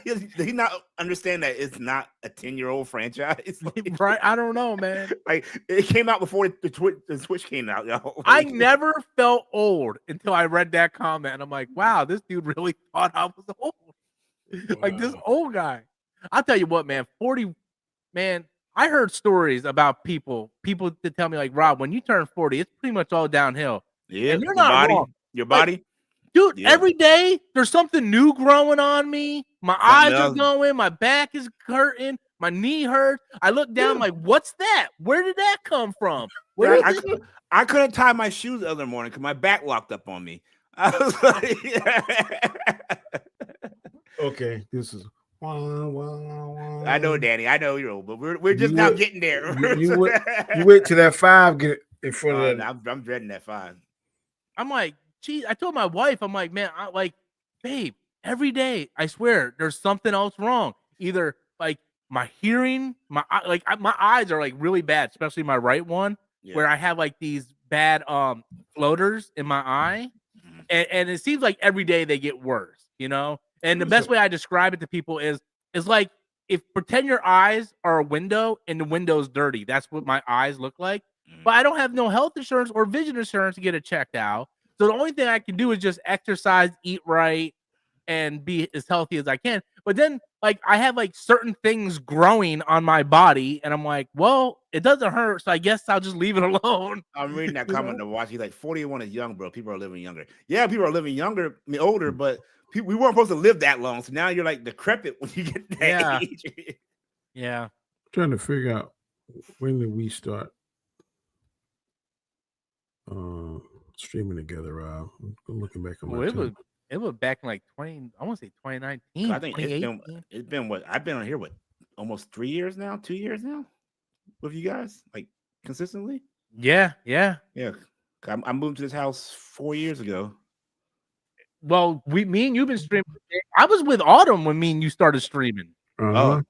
Did he not understand that it's not a 10-year-old franchise? Like, right? I don't know, man. Like, it came out before the Switch came out, y'all. Like, I never felt old until I read that comment, and I'm like, wow, this dude really thought I was old. Like, this old guy. I'll tell you what, man. 40, man. I heard stories about people to tell me like, Rob, when you turn 40, it's pretty much all downhill. Yeah, and you're not wrong. Your body, like, dude. Yeah. Every day there's something new growing on me. My eyes are going. My back is hurting. My knee hurt. I looked down like, what's that? Where did that come from? Where Yeah, is it? I couldn't tie my shoes the other morning because my back locked up on me. I was like, Okay, this is. I know, Danny. I know you're old, but we're just now getting there. You wait till that 5 get in front of that. I'm dreading that 5. I'm like, geez, I told my wife, I'm like, man, babe, every day, I swear, there's something else wrong. Either like my hearing, my eyes are like really bad, especially my right one, where I have like these bad floaters in my eye, and it seems like every day they get worse, you know. And the best way I describe it to people is like, if pretend your eyes are a window and the window's dirty. That's what my eyes look like. But I don't have no health insurance or vision insurance to get it checked out. So the only thing I can do is just exercise, eat right, and be as healthy as I can. But then, like, I have like certain things growing on my body, and I'm like, well, it doesn't hurt, so I guess I'll just leave it alone. I'm reading that comment to watch. He's like, 41 is young, bro. People are living younger. Yeah, people are living younger, older, but we weren't supposed to live that long. So now you're like decrepit when you get that age. Yeah. I'm trying to figure out when did we start streaming together, Rob. I'm looking back on my time. It was back in like 20, I want to say 2019. I think it's been what I've been on here, almost 3 years now, 2 years now with you guys, like consistently. Yeah. I moved to this house 4 years ago. Well, me and you've been streaming. I was with Autumn when me and you started streaming. Uh-huh.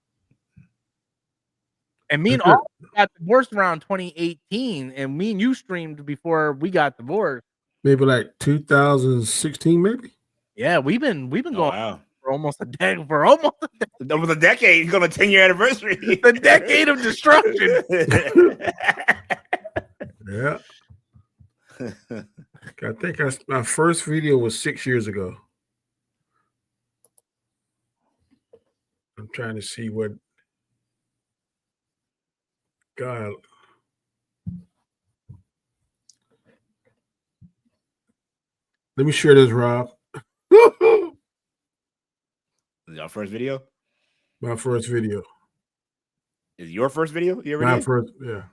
And me and Autumn got divorced around 2018, and me and you streamed before we got divorced. Maybe like 2016, maybe. Yeah, we've been going for almost a decade. Over the decade, it's gonna 10-year anniversary. The decade of destruction. Yeah. I think my first video was 6 years ago. I'm trying to see what. God. Let me share this, Rob. Is your first video? My first video. Is your first video? You ever My did? first, yeah.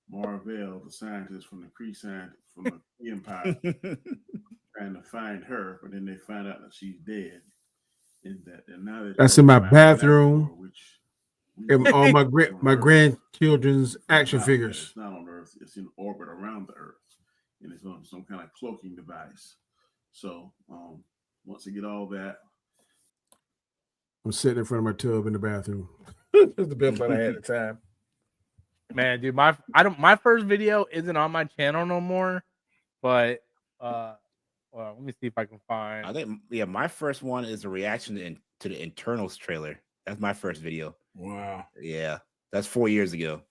Marvell, the scientist from the Kree Empire, trying to find her, but then they find out that she's dead. That's in my bathroom. And all my grandchildren's action figures. It's not on Earth; it's in orbit around the Earth, and it's on some kind of cloaking device. So, once I get all that, I'm sitting in front of my tub in the bathroom. That's the best part I had at the time. Man, dude, my first video isn't on my channel no more, but well, let me see if I can find. I think my first one is a reaction to the Internals trailer. That's my first video. Wow. Yeah, that's 4 years ago.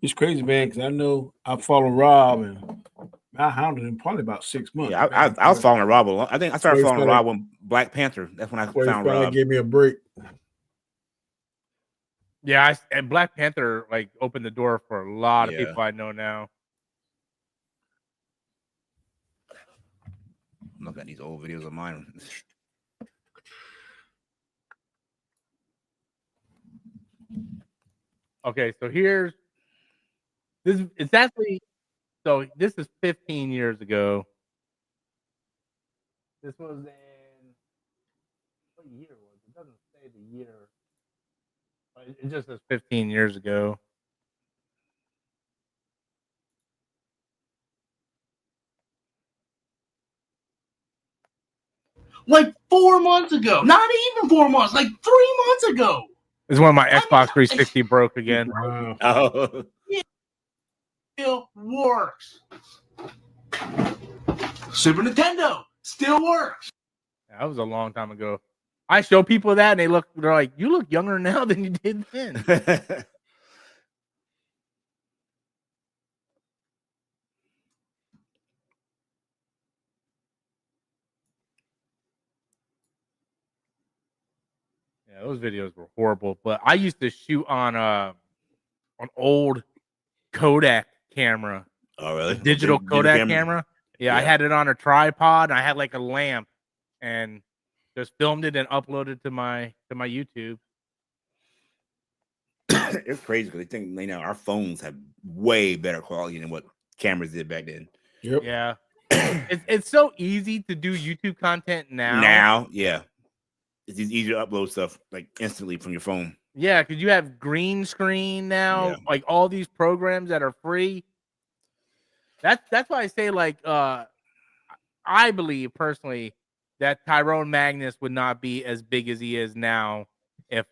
It's crazy, man, because I know I follow Rob, and I hounded him probably about 6 months. Yeah, I was following Rob. I think I started following Rob when Black Panther. That's when I found Rob. Gave me a break. Yeah, and Black Panther like opened the door for a lot of people I know now. I'm looking at these old videos of mine. Okay, so here's this. It's actually this is 15 years ago. This was in what year was it? It doesn't say the year. It just says 15 years ago. Like 4 months ago. Not even 4 months, like 3 months ago. It's when my Xbox 360 broke again. Wow. Oh. Still works. Super Nintendo still works. That was a long time ago. I show people that and they're like, you look younger now than you did then. Yeah, those videos were horrible. But I used to shoot on an old Kodak camera. Oh, really? A digital Kodak camera. Yeah, I had it on a tripod. And I had like a lamp, and just filmed it and uploaded to my YouTube. It's crazy because they think our phones have way better quality than what cameras did back then. Yep. Yeah, it's so easy to do YouTube content now. Now, yeah, it's easier to upload stuff like instantly from your phone. Yeah, because you have green screen now, like all these programs that are free. That's why I say, like, I believe personally that Tyrone Magnus would not be as big as he is now if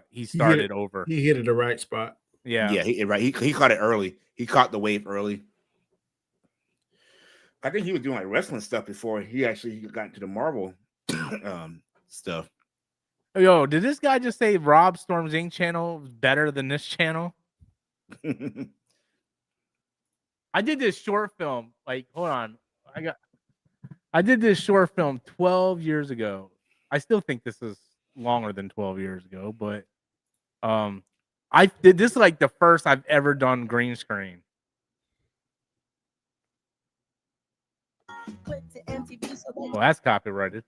he started over. He hit it the right spot. Yeah, He caught it early. He caught the wave early. I think he was doing like wrestling stuff before he actually got into the Marvel stuff. Yo, did this guy just say Rob Storm's Inc. channel is better than this channel? I did this short film. Like, hold on. I did this short film 12 years ago. I still think this is longer than 12 years ago, but I did this like the first I've ever done green screen. Well, that's copyrighted.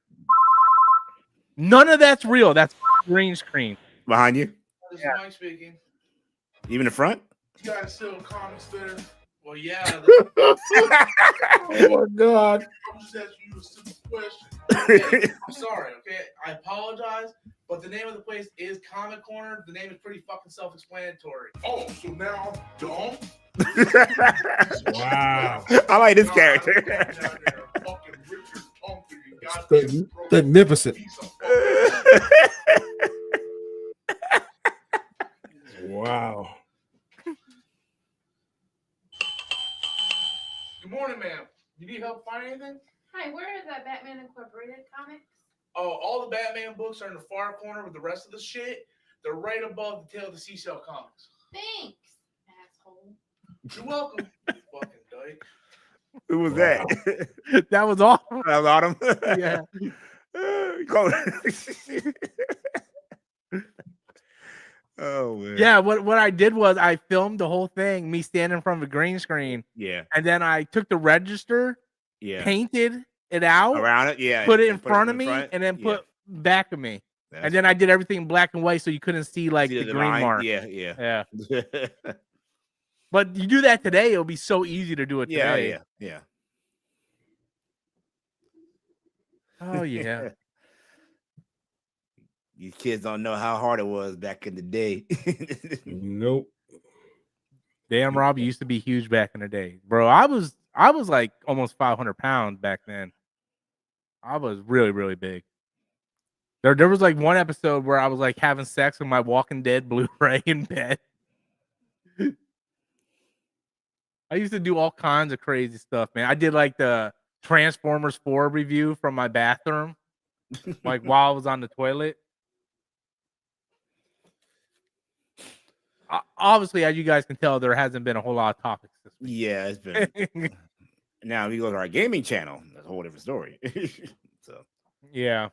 None of that's real. That's green screen. Behind you? This is Mike speaking. Even the front? You guys still comics there? Well, yeah. Oh my God. I'm just asking you a simple question. Okay, I'm sorry, okay? I apologize, but the name of the place is Comic Corner. The name is pretty fucking self-explanatory. Oh, so now don't? Wow. I like this character. Magnificent. Wow. Good morning, ma'am. You need help finding anything? Hi, where is that Batman Incorporated comics? Oh, all the Batman books are in the far corner with the rest of the shit. They're right above the Tale of the Seashell comics. Thanks, asshole. You're welcome. Fucking dyke. Who was that? That was awful. That was Autumn. Yeah. Oh man. Yeah, what I did was I filmed the whole thing, me standing in front of a green screen, Yeah. and then I took the register, Yeah. painted it out, Around it, yeah. put it in front of me, and then put back of me. And then I did everything in black and white so you couldn't see like the green line. mark. Yeah. But you do that today, it'll be so easy to do it today. Yeah. Oh yeah. These kids don't know how hard it was back in the day. Nope. Damn, Rob, you used to be huge back in the day, bro. I was like almost 500 pounds back then. I was really, really big. There was like one episode where I was like having sex with my Walking Dead Blu-ray in bed. I used to do all kinds of crazy stuff, man. I did like the Transformers 4 review from my bathroom, like while I was on the toilet. Obviously, as you guys can tell, there hasn't been a whole lot of topics this week. Yeah, it's been. Now, if you go to our gaming channel, that's a whole different story. So, yeah.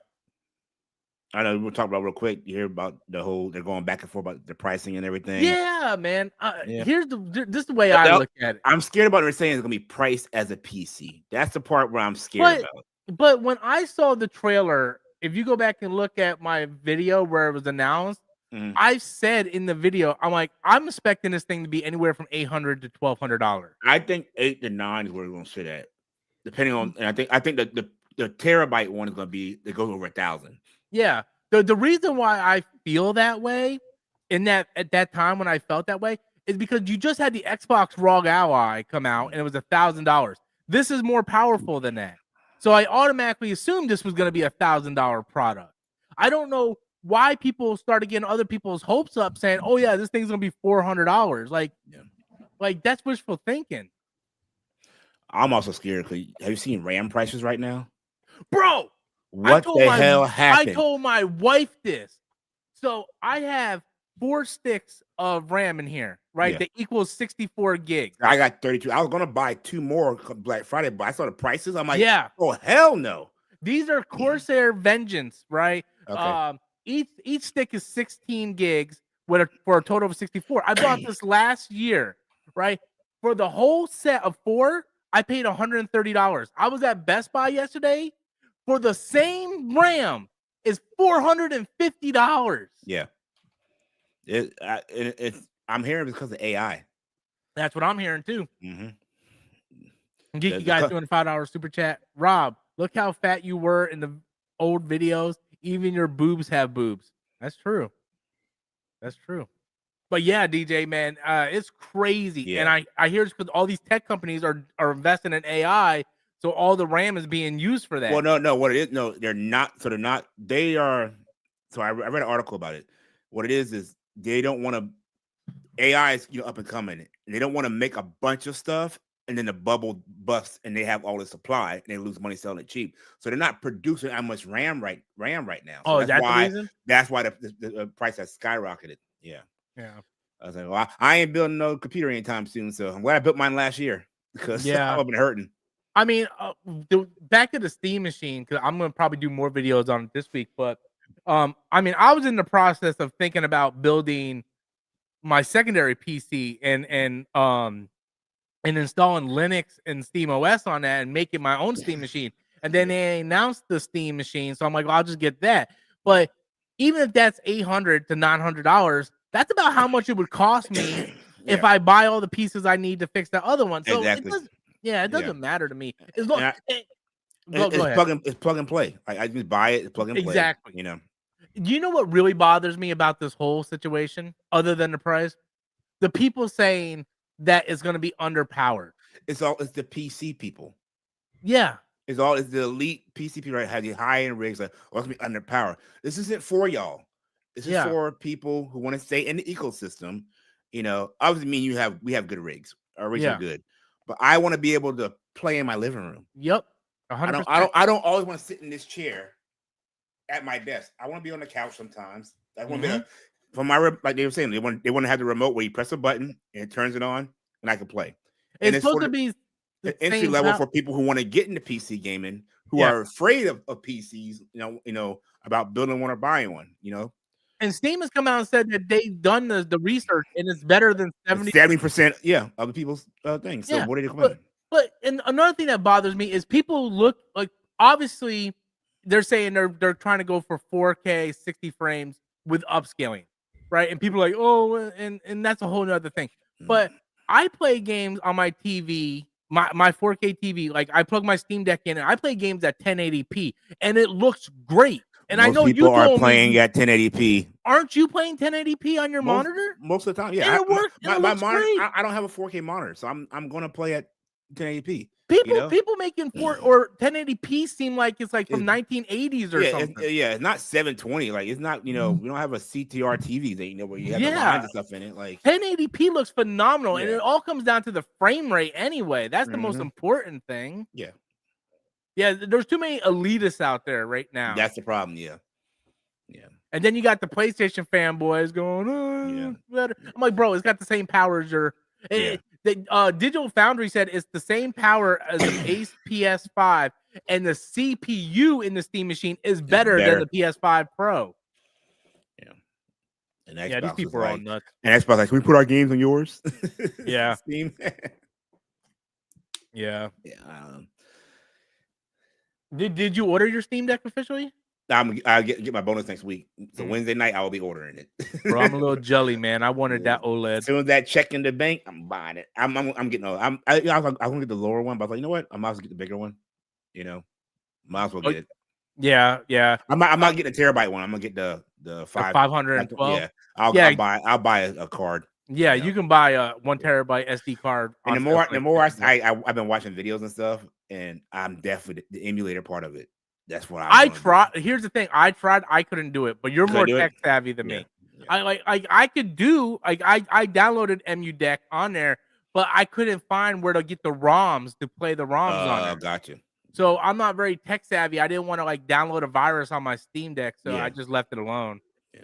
I know we'll talk about real quick. You hear about the whole, they're going back and forth about the pricing and everything. Yeah, man. Yeah. This is the way I look at it. I'm scared about it saying it's going to be priced as a PC. That's the part where I'm scared about. But when I saw the trailer, if you go back and look at my video where it was announced, I said in the video, I'm expecting this thing to be anywhere from $800 to $1,200. I think 8 to 9 is where we're going to sit at, depending on. And I think that the terabyte one is going to be, it goes over 1,000. Yeah. The reason why I feel that way at that time when I felt that way is because you just had the Xbox ROG Ally come out and it was $1,000. This is more powerful than that. So I automatically assumed this was going to be $1,000 product. I don't know why people started getting other people's hopes up saying, oh yeah, this thing's going to be $400. Like that's wishful thinking. I'm also scared because have you seen RAM prices right now? Bro, what the hell happened? I told my wife this. So I have 4 sticks of RAM in here, right? That equals 64 gigs. I got 32. I was going to buy 2 more Black Friday, but I saw the prices. I'm like, yeah. Oh, hell no. These are Corsair Vengeance, right? Okay. Each stick is 16 gigs for a total of 64. I bought this last year, right? For the whole set of 4, I paid $130. I was at Best Buy yesterday for the same RAM is $450. Yeah. I'm hearing because of AI. That's what I'm hearing too. Mm-hmm. Geeky guys doing a $5 super chat. Rob, look how fat you were in the old videos. Even your boobs have boobs. That's true. That's true. But yeah, DJ, man, it's crazy. Yeah. And I hear it's because all these tech companies are investing in AI, so all the RAM is being used for that. Well, no, what it is, no, they're not. So they're not. They are. So I read an article about it. What it is they don't want to. AI is up and coming, and they don't want to make a bunch of stuff, and then the bubble busts, and they have all the supply, and they lose money selling it cheap. So they're not producing that much RAM right now. So Oh, that's the reason? That's why the price has skyrocketed. Yeah. Yeah. I was like, well, I ain't building no computer anytime soon, so I'm glad I built mine last year because I've been hurting. I mean, back to the Steam machine, because I'm gonna probably do more videos on it this week. But I mean, I was in the process of thinking about building my secondary PC and installing Linux and Steam OS on that and making my own Steam machine. And then they announced the Steam machine, so I'm like, well, I'll just get that. But even if that's $800 to $900, that's about how much it would cost me if I buy all the pieces I need to fix that other one. So exactly. it doesn't matter to me. As long it's plug and play. I just buy it, it's plug and play. Exactly. Do you know what really bothers me about this whole situation, other than the price? The people saying that it's going to be underpowered. It's the PC people. Yeah. It's the elite PC people that have the high end rigs. Like, it's gonna be underpowered. This isn't for y'all. This is for people who want to stay in the ecosystem. Obviously, we have good rigs. Our rigs are good, but I want to be able to play in my living room. Yep. 100%. I don't always want to sit in this chair at my desk. I want to be on the couch sometimes. I want to be from my like they were saying, they want to have the remote where you press a button and it turns it on and I can play. It's supposed to be the entry level for people who want to get into PC gaming, who are afraid of PCs, about building one or buying one, And Steam has come out and said that they've done the research and it's better than 70%, other people's things. So what are they complaining? But and another thing that bothers me is people look like, obviously they're saying they're trying to go for 4K 60 frames with upscaling, right? And people are like, oh, and that's a whole nother thing. But I play games on my TV, my 4K TV. Like I plug my Steam Deck in and I play games at 1080p and it looks great. And Most I know people you are playing at 1080p. Aren't you playing 1080p on your monitor? Most of the time, yeah. And it works. My monitor, I don't have a 4K monitor, so I'm going to play at 1080p. People making 4 or 1080p seem like it's like from 1980s or something. It's not 720. Like it's not. We don't have a CTR TV that where you have the lines and stuff in it. Like 1080p looks phenomenal, and it all comes down to the frame rate anyway. That's the most important thing. Yeah, there's too many elitists out there right now. That's the problem. Yeah. And then you got the PlayStation fanboys going, better. I'm like, bro, it's got the same power as your. Digital Foundry said it's the same power as the base PS5, and the CPU in the Steam machine is better than the PS5 Pro. And Xbox these people are all nuts. And Xbox like, can we put our games on yours? Yeah. Steam. Yeah. Did you order your Steam Deck officially? I'll get my bonus next week. So Wednesday night, I will be ordering it. Bro, I'm a little jelly, man. I wanted that OLED. As soon as that check in the bank, I'm buying it. I'm getting. I was gonna get the lower one, but I was like, you know what? I might as well get the bigger one. Might as well get it. Yeah. I'm not getting a terabyte one. I'm gonna get the 512. Yeah, I'll buy a card. Yeah, you can buy a 1 terabyte SD card. And the more I've been watching videos and stuff, and I'm definitely the emulator part of it. That's what I tried. Here's the thing: I tried. I couldn't do it, but you're more tech savvy than me. Yeah. I could do I downloaded EmuDeck on there, but I couldn't find where to get the ROMs to play the ROMs on there. Gotcha. So I'm not very tech savvy. I didn't want to download a virus on my Steam Deck, so I just left it alone. Yeah.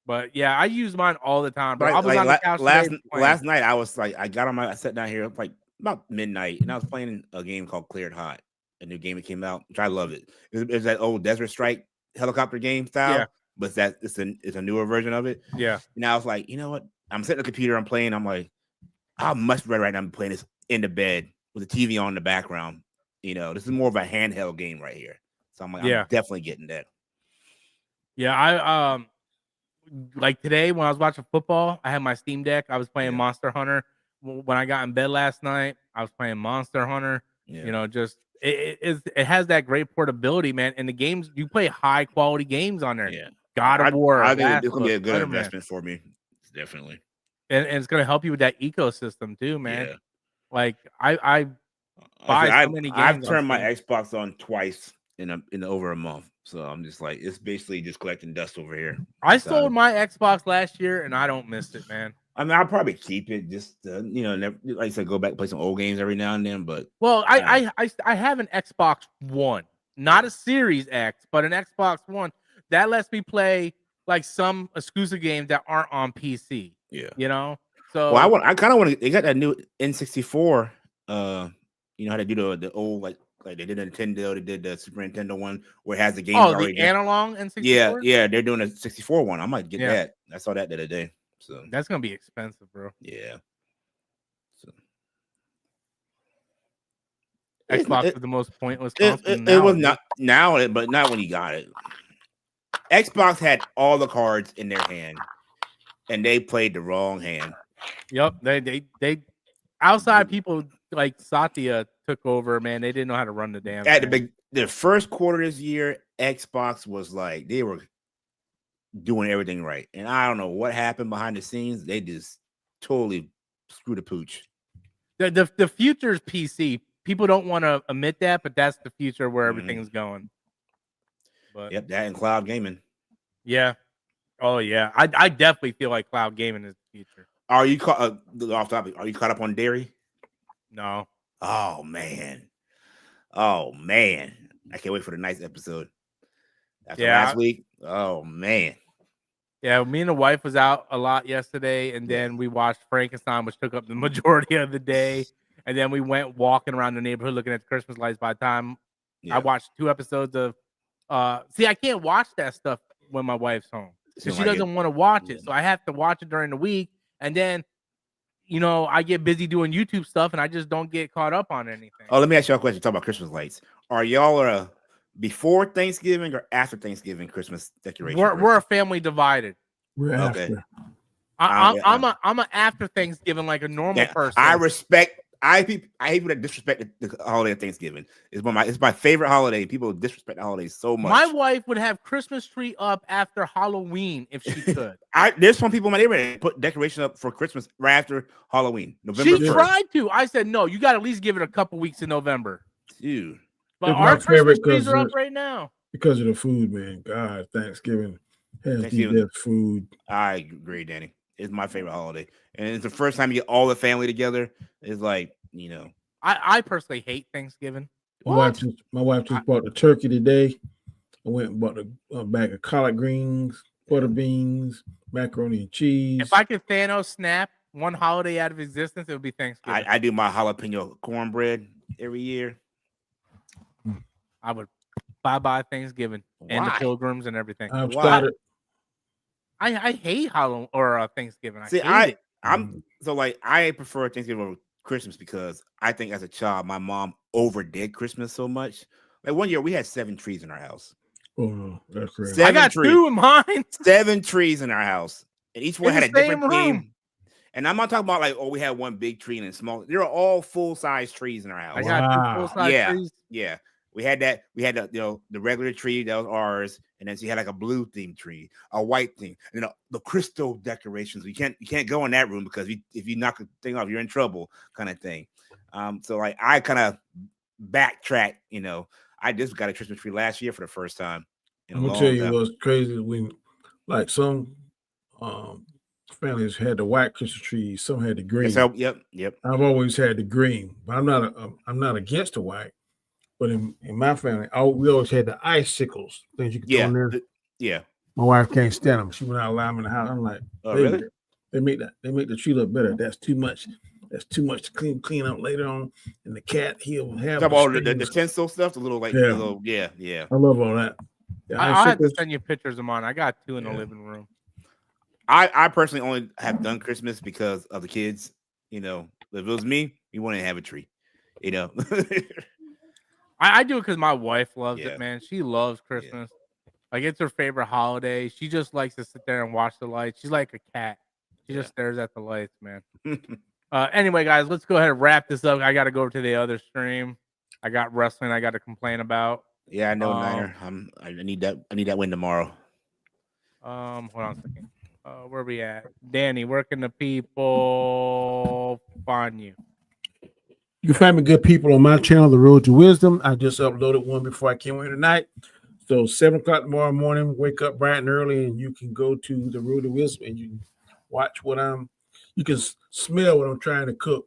But yeah, I use mine all the time. But I was on the couch last night. I was like, I sat down here like about midnight, and I was playing a game called Cleared Hot. A new game that came out, which I love it. It's that old Desert Strike helicopter game style, Yeah. but it's a newer version of it. Yeah. And I was like, you know what? I'm sitting at the computer, I'm playing. I'm like, I'd much rather right now be playing this in the bed with the TV on in the background. This is more of a handheld game right here. So I'm like, I'm definitely getting that. Yeah, I like today when I was watching football, I had my Steam Deck. I was playing Monster Hunter. When I got in bed last night, I was playing Monster Hunter. Yeah. Just it has that great portability, man. And the games, you play high quality games on there. Yeah. God of War. I think it's gonna be a Last good of investment for me. Definitely. And it's gonna help you with that ecosystem too, man. Yeah. Like I buy so many games. I've turned my Xbox on twice in over a month. So I'm just like, it's basically just collecting dust over here. I sold my Xbox last year and I don't miss it, man. I mean, I'll probably keep it just never, like I said, go back and play some old games every now and then. But I have an Xbox One, not a Series X, but an Xbox One that lets me play like some exclusive games that aren't on PC. Yeah, So I kind of want to. They got that new N64. How to do the old like they did the Nintendo, they did the Super Nintendo one where it has the games already. The analog N64. Yeah, they're doing a 64 one. I might get that. I saw that the other day. So that's gonna be expensive, bro. Yeah. So Xbox is the most pointless console. It was not now, but not when you got it. Xbox had all the cards in their hand, and they played the wrong hand. Yep, they outside people like Satya took over. Man, they didn't know how to run the damn. At the first quarter this year, Xbox was like they were doing everything right, and I don't know what happened behind the scenes. They just totally screwed the pooch. The future is PC. People don't want to admit that, but that's the future where everything's going. But that and cloud gaming. Yeah. Oh yeah. I definitely feel like cloud gaming is the future. Are you off topic? Are you caught up on Dairy? No. Oh man. I can't wait for the next episode. After last week. Oh man. Yeah, me and the wife was out a lot yesterday, and then we watched Frankenstein, which took up the majority of the day. And then we went walking around the neighborhood looking at the Christmas lights. By the time I watched 2 episodes of see, I can't watch that stuff when my wife's home because she doesn't want to watch it. So I have to watch it during the week, and then I get busy doing YouTube stuff, and I just don't get caught up on anything. Oh, let me ask you a question. Talk about Christmas lights. Are y'all before Thanksgiving or after Thanksgiving Christmas decoration? We're a family divided. We're after. I'm a after Thanksgiving like a normal person. I hate people that disrespect the holiday of Thanksgiving. It's my favorite holiday. People disrespect the holiday so much. My wife would have Christmas tree up after Halloween if she could. There's some people in my neighborhood that put decoration up for Christmas right after Halloween. November 1st. Tried to. I said no. You got to at least give it a couple weeks in November. Dude, but our Christmas trees are up right now because of the food, man. God, Thanksgiving has the best food. I agree, Danny. It's my favorite holiday, and it's the first time you get all the family together. It's like I personally hate Thanksgiving. My wife just bought the turkey today. I went and bought a bag of collard greens, butter beans, macaroni and cheese. If I could Thanos snap one holiday out of existence, it would be Thanksgiving. I do my jalapeno cornbread every year. I would bye Thanksgiving and the Pilgrims and everything. I hate Halloween or Thanksgiving. I prefer Thanksgiving over Christmas because I think as a child my mom overdid Christmas so much. Like one year we had 7 trees in our house. Oh no, that's crazy. I got 2 in mine. 7 trees in our house, and each one had a different theme. And I'm not talking about like, we had one big tree and a small. They're all full size trees in our house. I got 2 full size trees. Yeah. We had that. We had the regular tree that was ours, and then she had like a blue themed tree, a white thing, and the crystal decorations. You can't go in that room because if you knock the thing off, you're in trouble, kind of thing. So like I kind of backtrack. I just got a Christmas tree last year for the first time. I'm gonna tell you what's crazy when like some families had the white Christmas trees, some had the green. So, yep. I've always had the green, but I'm not against the white. But in my family, we always had the icicles, things you could throw in there. Yeah. My wife can't stand them. She went out allowing in the house. I'm like, really? They make the tree look better. That's too much. That's too much to clean up later on. And the cat, he'll have all the tinsel stuff, the little like yeah. Yeah. I love all that. I'll have to send you pictures of mine. I got 2 in the living room. I personally only have done Christmas because of the kids. You know, if it was me, we wouldn't have a tree. You know, I do it because my wife loves it, man. She loves Christmas. Like, it's her favorite holiday. She just likes to sit there and watch the lights. She's like a cat. She just stares at the lights, man. Anyway, guys, let's go ahead and wrap this up. I got to go to the other stream. I got wrestling I got to complain about. Yeah, I know, Niner. I need that. I need that win tomorrow. Hold on a second. Where we at? Danny, where can the people find you? You can find me, good people, on my channel, The Road to Wisdom. I just uploaded one before I came here tonight. So 7 o'clock tomorrow morning, wake up bright and early, and you can go to The Road to Wisdom and you can watch what you can smell what I'm trying to cook.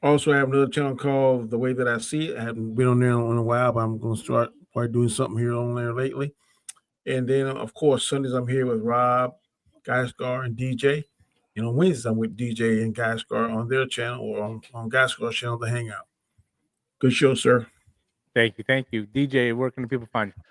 Also, I have another channel called The Way That I See It. I haven't been on there in a while, but I'm going to start probably doing something here on there lately. And then, of course, Sundays I'm here with Rob, Gaiskar, and DJ. And on Wednesdays, I'm with DJ and Gaiskar on their channel or on Gaiskar's channel, The Hangout. Good show, sir. Thank you. DJ, where can the people find you?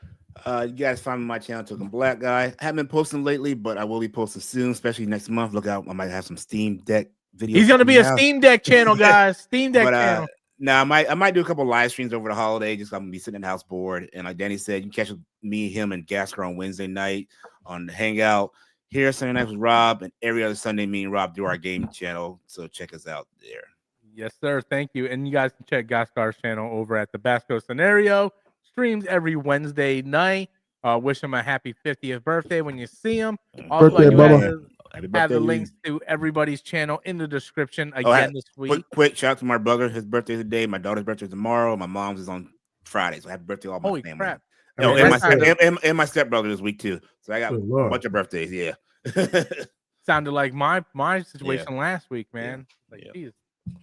You guys find me on my channel, Token Black Guy. I haven't been posting lately, but I will be posting soon, especially next month. Look out. I might have some Steam Deck videos. He's going to be a Steam Deck channel, guys. Steam Deck channel. Now, I might do a couple live streams over the holiday. Just I'm gonna be sitting in the house bored, and like Danny said, you can catch me, him, and Gaiskar on Wednesday night on the Hangout. Here Sunday night with Rob, and every other Sunday, me and Rob do our game channel. So check us out there. Yes, sir. Thank you. And you guys can check Gaiskar's channel over at the Basco Scenario. Streams every Wednesday night. Wish him a happy 50th birthday when you see him. Also, Birthday, Bubba. Have the links to everybody's channel in the description again this week. Quick shout out to my brother. His birthday today. My daughter's birthday is tomorrow. My mom's is on Friday. So happy birthday to all my Holy family. crap. Oh, and my stepbrother this week too. So I got a bunch of birthdays. Yeah. Sounded like my situation last week, man. Geez.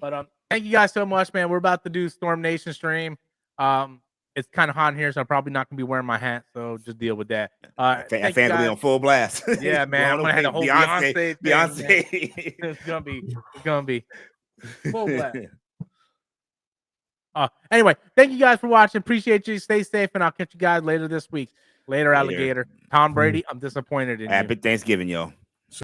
But thank you guys so much, man. We're about to do Storm Nation stream. It's kind of hot in here, so I'm probably not gonna be wearing my hat. So just deal with that. Fans will be on full blast. Yeah, man. I'm gonna have a whole Beyonce thing. It's gonna be full blast. Anyway, thank you guys for watching. Appreciate you. Stay safe, and I'll catch you guys later this week. Later, alligator. Tom Brady, I'm disappointed in you. Happy Thanksgiving, y'all.